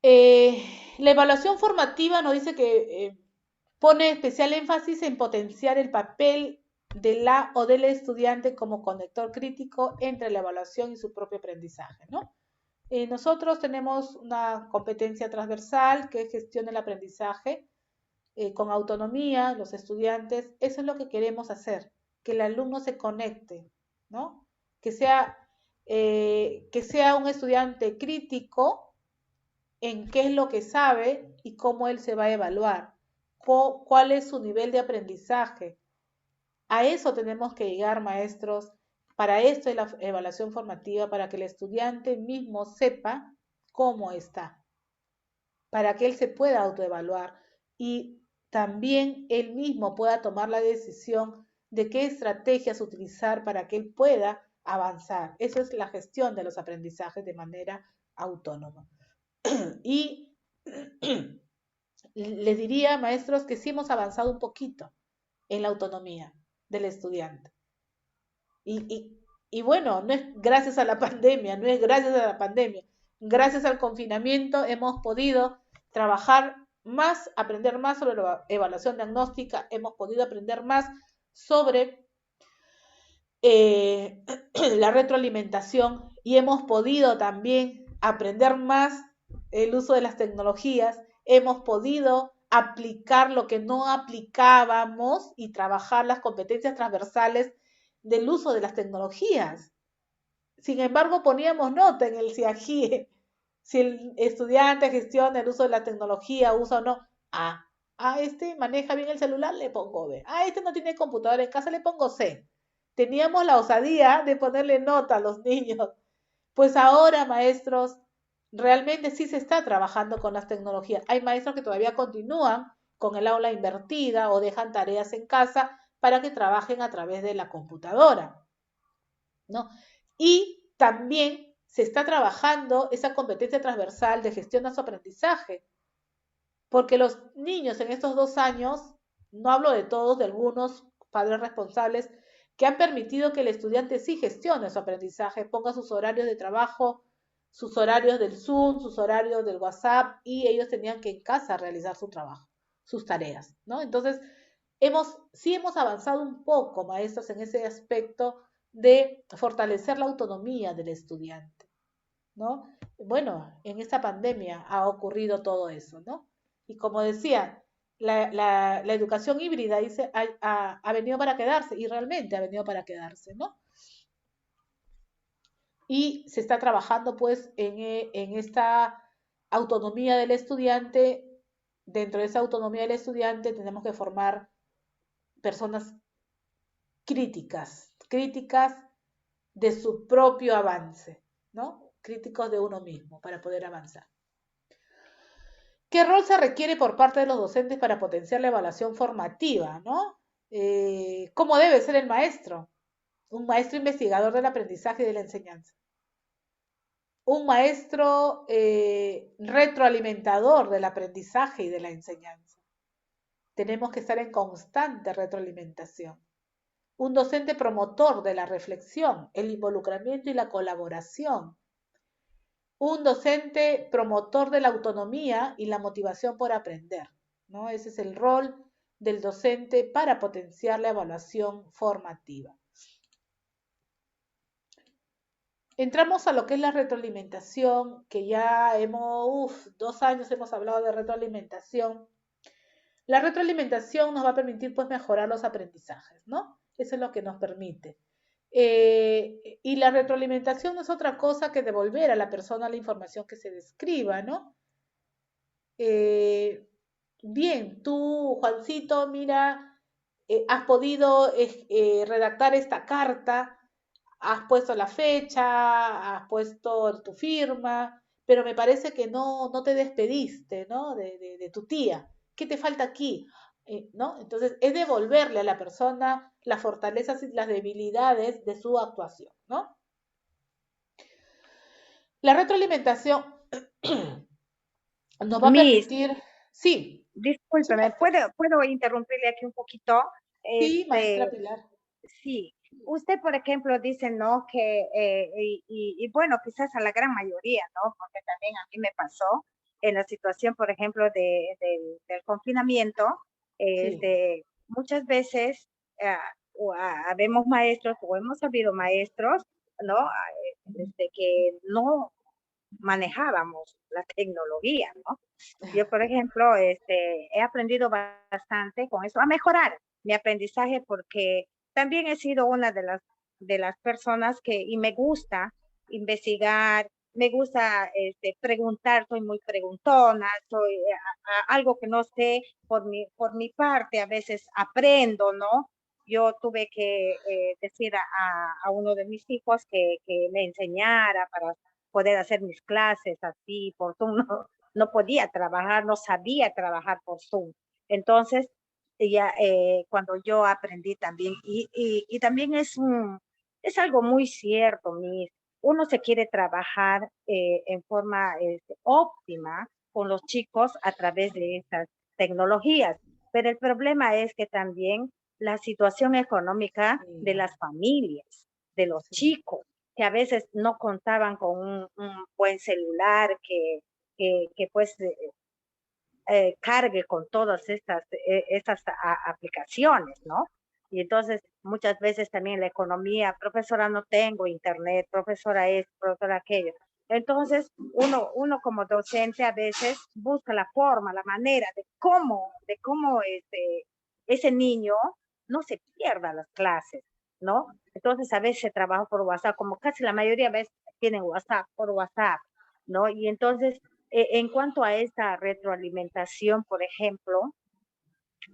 La evaluación formativa nos dice que pone especial énfasis en potenciar el papel de la o del estudiante como conector crítico entre la evaluación y su propio aprendizaje, ¿no? Nosotros tenemos una competencia transversal que gestiona el aprendizaje con autonomía, los estudiantes. Eso es lo que queremos hacer, que el alumno se conecte, ¿no? Que sea un estudiante crítico en qué es lo que sabe y cómo él se va a evaluar, cuál es su nivel de aprendizaje. A eso tenemos que llegar, maestros. Para esto es la evaluación formativa, para que el estudiante mismo sepa cómo está, para que él se pueda autoevaluar y también él mismo pueda tomar la decisión de qué estrategias utilizar para que él pueda avanzar. Eso es la gestión de los aprendizajes de manera autónoma. Y les diría, maestros, que sí hemos avanzado un poquito en la autonomía del estudiante. Y bueno, no es gracias a la pandemia, no es gracias a la pandemia. Gracias al confinamiento hemos podido trabajar más, aprender más sobre la evaluación diagnóstica, hemos podido aprender más sobre la retroalimentación y hemos podido también aprender más el uso de las tecnologías, hemos podido aplicar lo que no aplicábamos y trabajar las competencias transversales del uso de las tecnologías. Sin embargo, poníamos nota en el CIAGIE, si el estudiante gestiona el uso de la tecnología, usa o no. Este maneja bien el celular, le pongo B. Este no tiene computadora en casa, le pongo C. Teníamos la osadía de ponerle nota a los niños. Pues ahora, maestros, realmente sí se está trabajando con las tecnologías. Hay maestros que todavía continúan con el aula invertida o dejan tareas en casa, para que trabajen a través de la computadora, ¿no? Y también se está trabajando esa competencia transversal de gestión de su aprendizaje, porque los niños en estos 2 años, no hablo de todos, de algunos padres responsables, que han permitido que el estudiante sí gestione su aprendizaje, ponga sus horarios de trabajo, sus horarios del Zoom, sus horarios del WhatsApp, y ellos tenían que en casa realizar su trabajo, sus tareas, ¿no? Entonces, sí hemos avanzado un poco, maestros, en ese aspecto de fortalecer la autonomía del estudiante, ¿no? Bueno, en esta pandemia ha ocurrido todo eso, ¿no? Y como decía, la educación híbrida dice, ha venido para quedarse, y realmente ha venido para quedarse, ¿no? Y se está trabajando pues en esta autonomía del estudiante. Dentro de esa autonomía del estudiante tenemos que formar personas críticas de su propio avance, ¿no? Críticos de uno mismo para poder avanzar. ¿Qué rol se requiere por parte de los docentes para potenciar la evaluación formativa, ¿no? ¿Cómo debe ser el maestro? Un maestro investigador del aprendizaje y de la enseñanza. Un maestro retroalimentador del aprendizaje y de la enseñanza. Tenemos que estar en constante retroalimentación. Un docente promotor de la reflexión, el involucramiento y la colaboración. Un docente promotor de la autonomía y la motivación por aprender, ¿no? Ese es el rol del docente para potenciar la evaluación formativa. Entramos a lo que es la retroalimentación, que ya 2 años hemos hablado de retroalimentación. La retroalimentación nos va a permitir pues mejorar los aprendizajes, ¿no? Eso es lo que nos permite. Y la retroalimentación no es otra cosa que devolver a la persona la información que se describa, ¿no? Bien, tú, Juancito, mira, has podido redactar esta carta, has puesto la fecha, has puesto tu firma, pero me parece que no te despediste, ¿no? De tu tía. ¿Qué te falta aquí? ¿No? Entonces, es devolverle a la persona las fortalezas y las debilidades de su actuación, ¿no? La retroalimentación nos va a Miss, permitir, sí, sí, discúlpeme, maestra. ¿puedo interrumpirle aquí un poquito? Sí, maestra Este, Pilar. sí, usted, por ejemplo, dice, ¿no? Que, y bueno, quizás a la gran mayoría, ¿no? Porque también a mí me pasó en la situación, por ejemplo, del confinamiento, Sí, muchas veces habemos maestros o hemos habido maestros, ¿no? Que no manejábamos la tecnología, ¿no? Yo, por ejemplo, he aprendido bastante con eso, a mejorar mi aprendizaje porque también he sido una de las personas y me gusta investigar, me gusta preguntar, soy muy preguntona, soy algo que no sé por mi parte, a veces aprendo, ¿no? Yo tuve que decir a uno de mis hijos que me enseñara para poder hacer mis clases así por Zoom, no podía trabajar, no sabía trabajar por Zoom. Entonces, ya cuando yo aprendí también, y también es algo muy cierto, uno se quiere trabajar en forma óptima con los chicos a través de estas tecnologías, pero el problema es que también la situación económica de sí, las familias, de los sí. chicos, que a veces no contaban con un buen celular que pues cargue con todas estas aplicaciones, ¿no? Y entonces muchas veces también la economía, profesora no tengo internet, profesora esto, profesora aquello. Entonces uno como docente a veces busca la forma, la manera de cómo ese niño no se pierda las clases, ¿no? Entonces a veces trabajo por WhatsApp, como casi la mayoría de veces tienen WhatsApp por WhatsApp, ¿no? Y entonces en cuanto a esta retroalimentación, por ejemplo,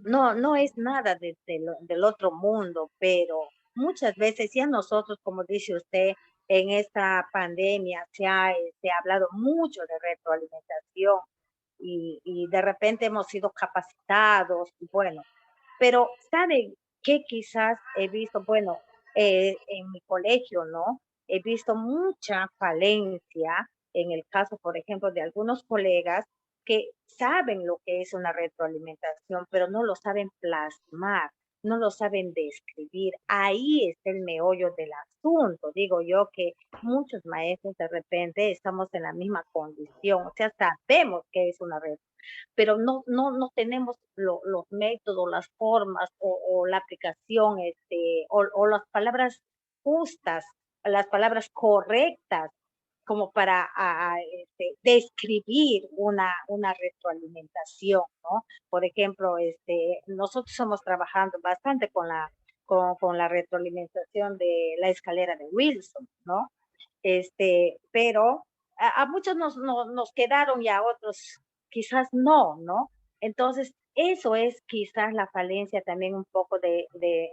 no es nada del otro mundo, pero muchas veces ya nosotros, como dice usted, en esta pandemia se ha hablado mucho de retroalimentación y de repente hemos sido capacitados, bueno, pero ¿saben que quizás he visto, bueno, en mi colegio, ¿no? He visto mucha falencia en el caso, por ejemplo, de algunos colegas que saben lo que es una retroalimentación, pero no lo saben plasmar, no lo saben describir. Ahí está el meollo del asunto. Digo yo que muchos maestros de repente estamos en la misma condición, o sea, sabemos que es una red, pero no tenemos los métodos, las formas o la aplicación, o las palabras justas, las palabras correctas como para describir una retroalimentación, ¿no? Por ejemplo, nosotros estamos trabajando bastante con la retroalimentación de la escalera de Wilson, ¿no? Pero a muchos nos quedaron y a otros quizás no, ¿no? Entonces, eso es quizás la falencia también un poco de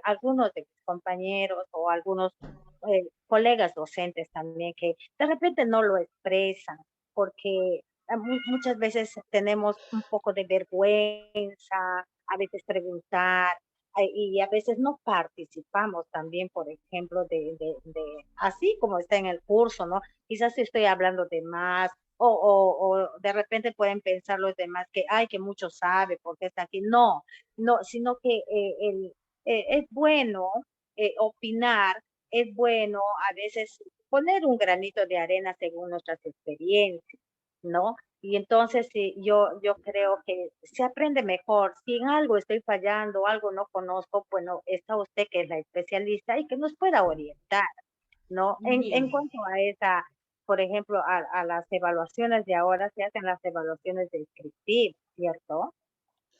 algunos de mis compañeros o algunos colegas docentes también que de repente no lo expresan porque muchas veces tenemos un poco de vergüenza, a veces preguntar, y a veces no participamos también, por ejemplo, así como está en el curso, ¿no? Quizás si estoy hablando de más, o de repente pueden pensar los demás que, ay, que mucho sabe porque está aquí. No, no, sino que es bueno opinar, es bueno a veces poner un granito de arena según nuestras experiencias, ¿no? Y entonces sí, yo creo que se aprende mejor. Si en algo estoy fallando, algo no conozco, bueno, está usted que es la especialista y que nos pueda orientar, ¿no? En Bien, cuanto a esa, por ejemplo, a las evaluaciones de ahora, se hacen las evaluaciones descriptivas, ¿cierto?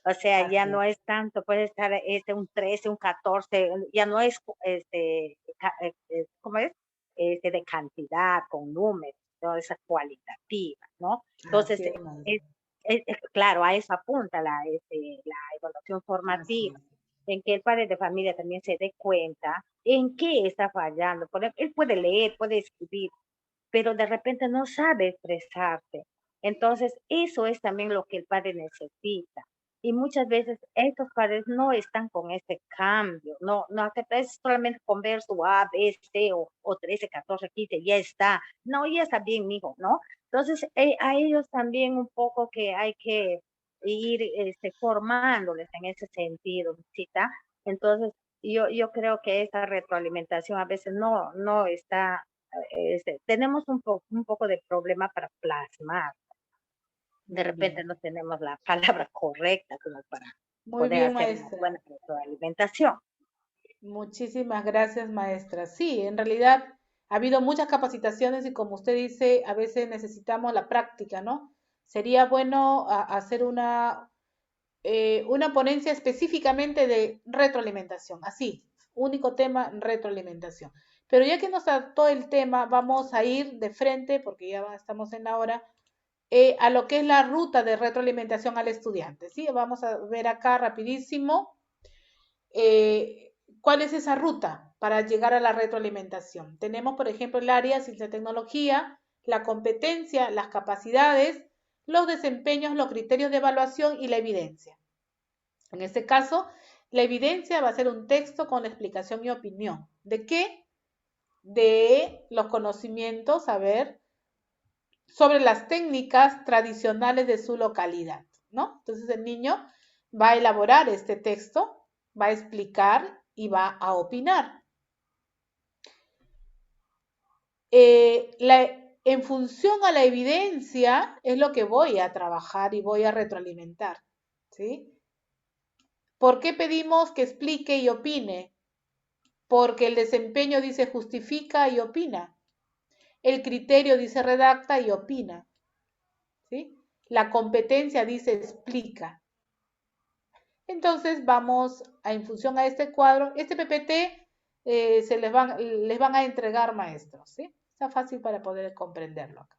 O sea, ya así no es. es tanto, puede estar un 13, un 14, ya no es, ¿cómo es? De cantidad, con números, toda esa cualitativa, ¿no? Entonces, Así es, maestra. es, claro, a eso apunta la evaluación Así formativa, es. en que el padre de familia también se dé cuenta en qué está fallando. Por ejemplo, él puede leer, puede escribir, pero de repente no sabe expresarse. Entonces, eso es también lo que el padre necesita. Y muchas veces estos padres no están con este cambio, no acepta, es solamente con ver su A, B, C o 13, 14, 15, ya está. No, ya está bien, mijo, ¿no? Entonces, a ellos también un poco que hay que ir formándoles en ese sentido, ¿cita? Entonces, yo creo que esta retroalimentación a veces no está tenemos un poco de problema para plasmar. De repente Bien. no tenemos la palabra correcta como para Muy poder bien, hacer una maestra. buena retroalimentación. Muchísimas gracias, maestra. Sí, en realidad ha habido muchas capacitaciones y como usted dice, a veces necesitamos la práctica, ¿no? Sería bueno hacer una ponencia específicamente de retroalimentación, así, único tema, retroalimentación. Pero ya que nos trató el tema, vamos a ir de frente, porque ya estamos en la hora, a lo que es la ruta de retroalimentación al estudiante, ¿sí? Vamos a ver acá rapidísimo cuál es esa ruta para llegar a la retroalimentación. Tenemos, por ejemplo, el área ciencia y tecnología, la competencia, las capacidades, los desempeños, los criterios de evaluación y la evidencia. En este caso, la evidencia va a ser un texto con la explicación y opinión. ¿De qué? De los conocimientos, a ver, sobre las técnicas tradicionales de su localidad, ¿no? Entonces el niño va a elaborar este texto, va a explicar y va a opinar. En función a la evidencia es lo que voy a trabajar y voy a retroalimentar, ¿sí? ¿Por qué pedimos que explique y opine? Porque el desempeño dice justifica y opina. El criterio dice redacta y opina, ¿sí? La competencia dice explica. Entonces vamos en función a este cuadro, este PPT les van a entregar maestros, ¿sí? Está fácil para poder comprenderlo acá.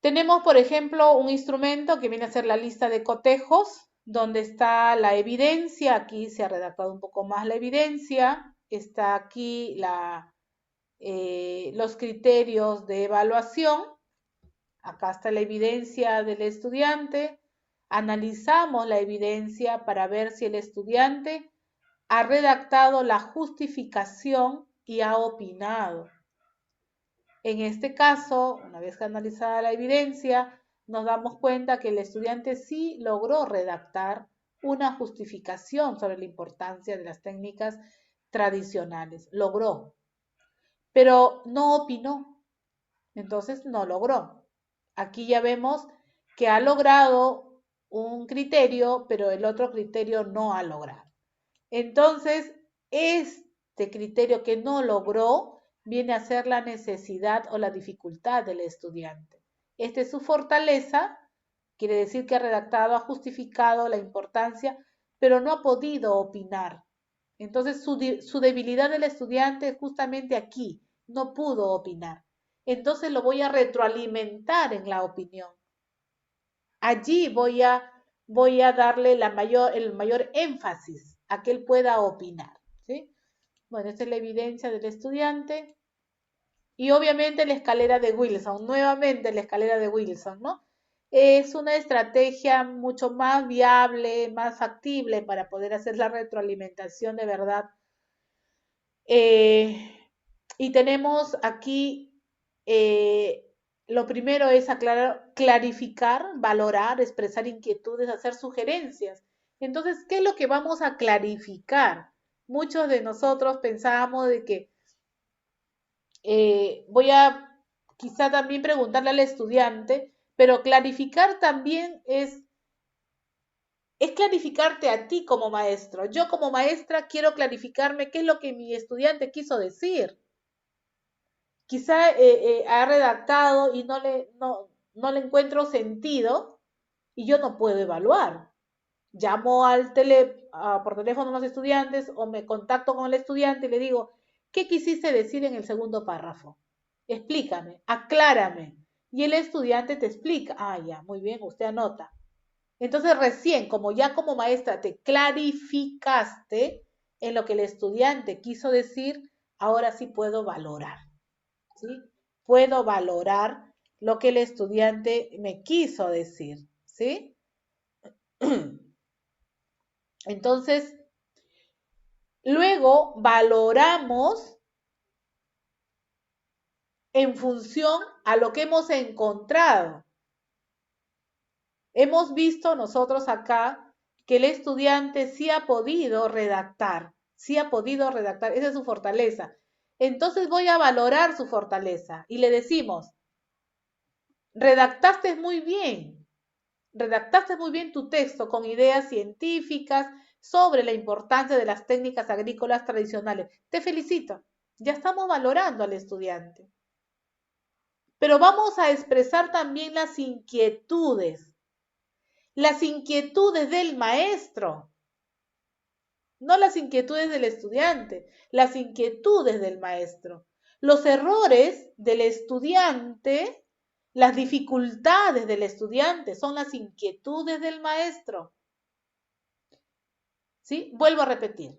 Tenemos, por ejemplo, un instrumento que viene a ser la lista de cotejos, donde está la evidencia, aquí se ha redactado un poco más la evidencia, está aquí los criterios de evaluación, acá está la evidencia del estudiante, Analizamos la evidencia para ver si el estudiante ha redactado la justificación y ha opinado. En este caso, una vez que analizada la evidencia, nos damos cuenta que el estudiante sí logró redactar una justificación sobre la importancia de las técnicas tradicionales. Logró, pero no opinó. Entonces no logró. Aquí ya vemos que ha logrado un criterio, pero el otro criterio no ha logrado. Entonces, este criterio que no logró viene a ser la necesidad o la dificultad del estudiante. Esta es su fortaleza, quiere decir que ha redactado, ha justificado la importancia, pero no ha podido opinar. Entonces, su debilidad del estudiante es justamente aquí, no pudo opinar. Entonces lo voy a retroalimentar en la opinión. Allí voy a darle el mayor énfasis a que él pueda opinar, ¿sí? Bueno, esta es la evidencia del estudiante. Y obviamente la escalera de Wilson, nuevamente la escalera de Wilson, ¿no? Es una estrategia mucho más viable, más factible para poder hacer la retroalimentación de verdad. Y tenemos aquí, lo primero es clarificar, valorar, expresar inquietudes, hacer sugerencias. Entonces, ¿qué es lo que vamos a clarificar? Muchos de nosotros pensábamos de que voy a quizá también preguntarle al estudiante, pero clarificar también es clarificarte a ti como maestro. Yo como maestra quiero clarificarme qué es lo que mi estudiante quiso decir. Quizá ha redactado y no le encuentro sentido y yo no puedo evaluar. Llamo por teléfono a los estudiantes o me contacto con el estudiante y le digo, ¿qué quisiste decir en el segundo párrafo? Explícame, aclárame. Y el estudiante te explica. Ah, ya, muy bien, usted anota. Entonces recién, como ya como maestra te clarificaste en lo que el estudiante quiso decir, ahora sí puedo valorar, ¿sí? Puedo valorar lo que el estudiante me quiso decir, ¿sí? Entonces, luego valoramos en función a lo que hemos encontrado. Hemos visto nosotros acá que el estudiante sí ha podido redactar, esa es su fortaleza. Entonces voy a valorar su fortaleza y le decimos, redactaste muy bien tu texto con ideas científicas sobre la importancia de las técnicas agrícolas tradicionales. Te felicito, ya estamos valorando al estudiante. Pero vamos a expresar también las inquietudes del maestro, no las inquietudes del estudiante, las inquietudes del maestro. Los errores del estudiante, las dificultades del estudiante son las inquietudes del maestro. ¿Sí? Vuelvo a repetir.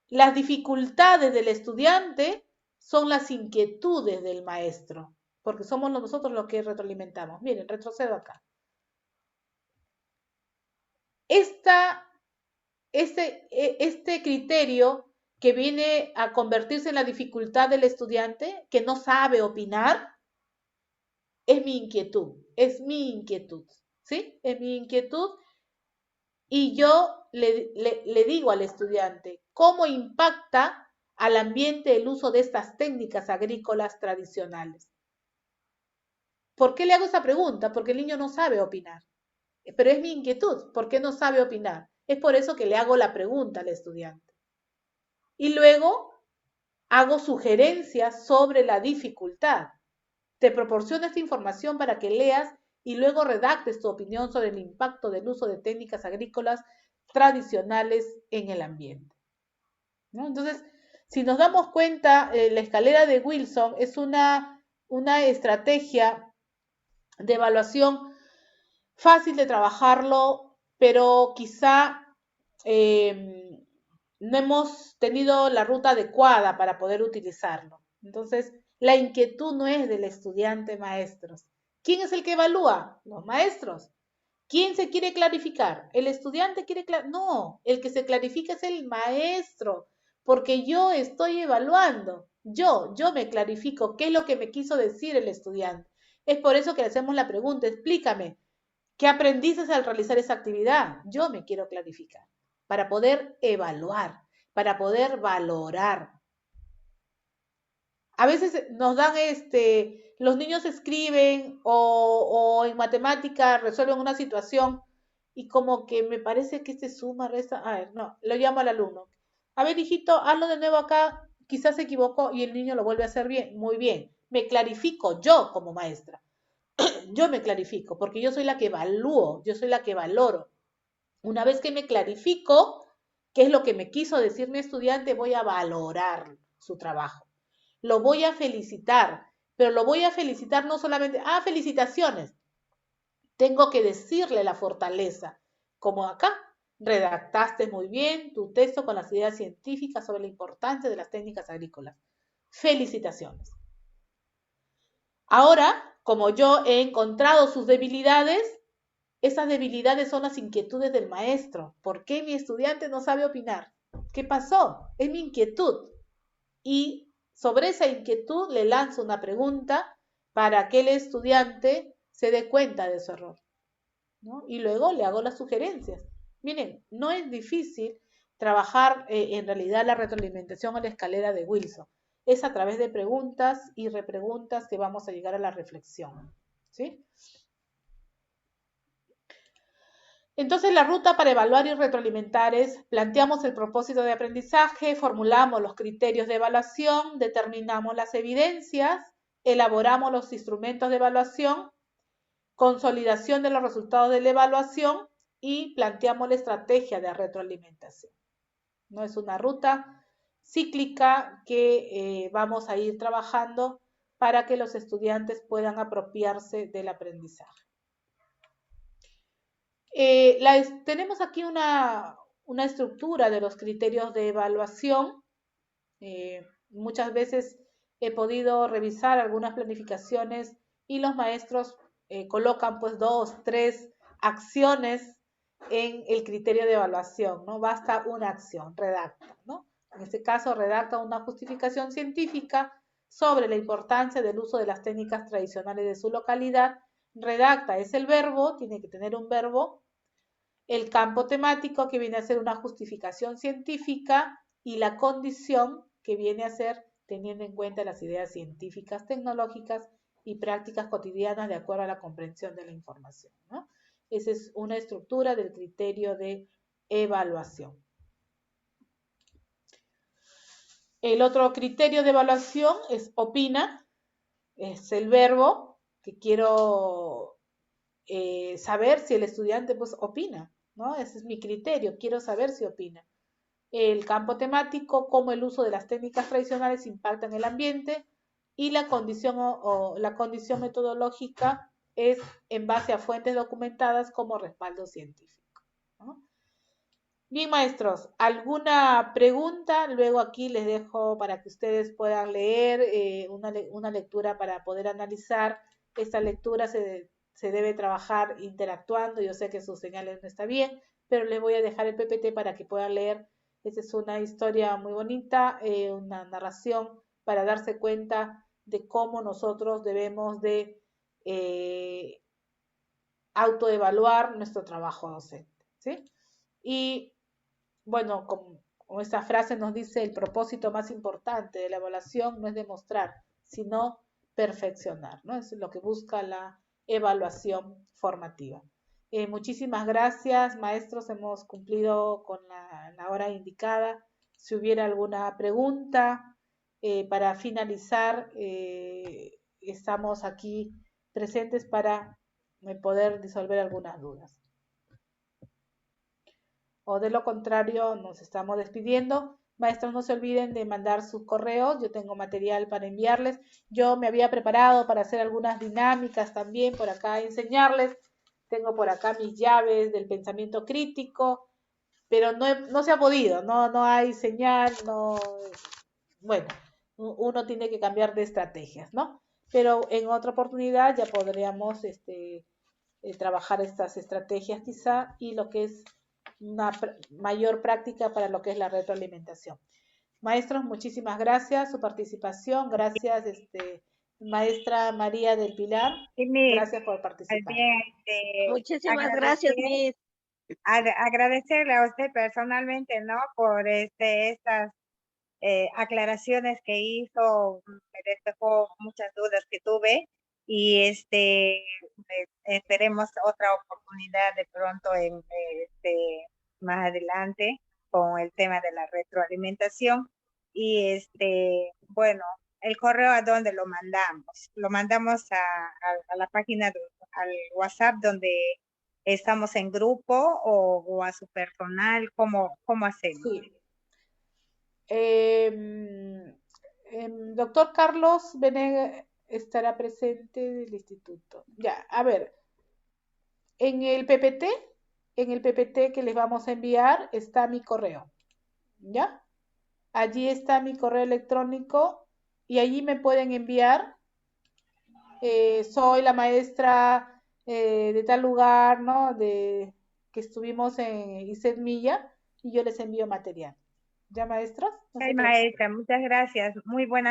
Las dificultades del estudiante son las inquietudes del maestro, porque somos nosotros los que retroalimentamos. Miren, retrocedo acá. Este criterio que viene a convertirse en la dificultad del estudiante, que no sabe opinar, es mi inquietud, ¿sí? Es mi inquietud y yo le digo al estudiante cómo impacta al ambiente el uso de estas técnicas agrícolas tradicionales. ¿Por qué le hago esa pregunta? Porque el niño no sabe opinar. Pero es mi inquietud, ¿por qué no sabe opinar? Es por eso que le hago la pregunta al estudiante. Y luego hago sugerencias sobre la dificultad. Te proporciono esta información para que leas y luego redactes tu opinión sobre el impacto del uso de técnicas agrícolas tradicionales en el ambiente, ¿no? Entonces, si nos damos cuenta, la escalera de Wilson es una estrategia de evaluación fácil de trabajarlo, pero quizá no hemos tenido la ruta adecuada para poder utilizarlo. Entonces, la inquietud no es del estudiante, maestros. ¿Quién es el que evalúa? Los maestros. ¿Quién se quiere clarificar? ¿El estudiante quiere clarificar? No, el que se clarifica es el maestro, porque yo estoy evaluando. Yo me clarifico qué es lo que me quiso decir el estudiante. Es por eso que le hacemos la pregunta, explícame, ¿qué aprendiste al realizar esa actividad? Yo me quiero clarificar para poder evaluar, para poder valorar. A veces nos dan los niños escriben o en matemática resuelven una situación y como que me parece que suma, resta, a ver, no, lo llamo al alumno. A ver, hijito, hazlo de nuevo acá, quizás se equivocó y el niño lo vuelve a hacer bien, muy bien. Me clarifico yo como maestra, yo me clarifico porque yo soy la que evalúo, yo soy la que valoro. Una vez que me clarifico qué es lo que me quiso decir mi estudiante, voy a valorar su trabajo. Lo voy a felicitar, pero lo voy a felicitar no solamente, felicitaciones. Tengo que decirle la fortaleza, como acá, redactaste muy bien tu texto con las ideas científicas sobre la importancia de las técnicas agrícolas. Felicitaciones. Ahora, como yo he encontrado sus debilidades, esas debilidades son las inquietudes del maestro. ¿Por qué mi estudiante no sabe opinar? ¿Qué pasó? Es mi inquietud. Y sobre esa inquietud le lanzo una pregunta para que el estudiante se dé cuenta de su error, ¿no? Y luego le hago las sugerencias. Miren, no es difícil trabajar en realidad la retroalimentación a la escalera de Wilson. Es a través de preguntas y repreguntas que vamos a llegar a la reflexión, ¿sí? Entonces, la ruta para evaluar y retroalimentar es: planteamos el propósito de aprendizaje, formulamos los criterios de evaluación, determinamos las evidencias, elaboramos los instrumentos de evaluación, consolidación de los resultados de la evaluación y planteamos la estrategia de retroalimentación. No es una ruta cíclica que vamos a ir trabajando para que los estudiantes puedan apropiarse del aprendizaje. Tenemos aquí una estructura de los criterios de evaluación. Muchas veces he podido revisar algunas planificaciones y los maestros colocan pues 2, 3 acciones en el criterio de evaluación, ¿no? Basta una acción, redacta, ¿no? En este caso, redacta una justificación científica sobre la importancia del uso de las técnicas tradicionales de su localidad. Redacta es el verbo, tiene que tener un verbo. El campo temático, que viene a ser una justificación científica, y la condición, que viene a ser teniendo en cuenta las ideas científicas, tecnológicas y prácticas cotidianas de acuerdo a la comprensión de la información, ¿no? Esa es una estructura del criterio de evaluación. El otro criterio de evaluación es opina, es el verbo que quiero saber si el estudiante pues opina, ¿no? Ese es mi criterio, quiero saber si opina. El campo temático, cómo el uso de las técnicas tradicionales impacta en el ambiente, y la condición la condición metodológica es en base a fuentes documentadas como respaldo científico, ¿no? Bien, maestros, ¿alguna pregunta? Luego aquí les dejo para que ustedes puedan leer una lectura para poder analizar. Esta lectura se debe trabajar interactuando. Yo sé que sus señales no está bien, pero les voy a dejar el PPT para que puedan leer. Esta es una historia muy bonita, una narración para darse cuenta de cómo nosotros debemos de autoevaluar nuestro trabajo docente, ¿sí? Y bueno, como esta frase nos dice, el propósito más importante de la evaluación no es demostrar, sino perfeccionar, ¿no? Es lo que busca la evaluación formativa. Muchísimas gracias, maestros, hemos cumplido con la hora indicada. Si hubiera alguna pregunta, para finalizar, estamos aquí presentes para poder disolver algunas dudas. O de lo contrario, nos estamos despidiendo. Maestros, no se olviden de mandar sus correos. Yo tengo material para enviarles. Yo me había preparado para hacer algunas dinámicas también por acá, enseñarles. Tengo por acá mis llaves del pensamiento crítico, pero no se ha podido, no hay señal, no. Bueno, uno tiene que cambiar de estrategias, ¿no? Pero en otra oportunidad ya podríamos trabajar estas estrategias quizá y lo que es una mayor práctica para lo que es la retroalimentación. Maestros, muchísimas gracias su participación. Gracias, maestra María del Pilar. Sí, Miss, Gracias por participar. bien, Muchísimas gracias, Miss. agradecerle a usted personalmente, ¿no? Por estas aclaraciones que hizo, me despejó muchas dudas que tuve y esperemos otra oportunidad de pronto más adelante con el tema de la retroalimentación y bueno, el correo a dónde lo mandamos a la página al WhatsApp donde estamos en grupo o a su personal, ¿cómo hacemos? Sí. Doctor Carlos Venegas estará presente del instituto. Ya, a ver, en el PPT que les vamos a enviar está mi correo, ¿ya? Allí está mi correo electrónico y allí me pueden enviar, soy la maestra de tal lugar, ¿no? Que estuvimos en ISED Milla y yo les envío material. ¿Ya, maestros? No sé Ay, qué. maestra, muchas gracias. Muy buena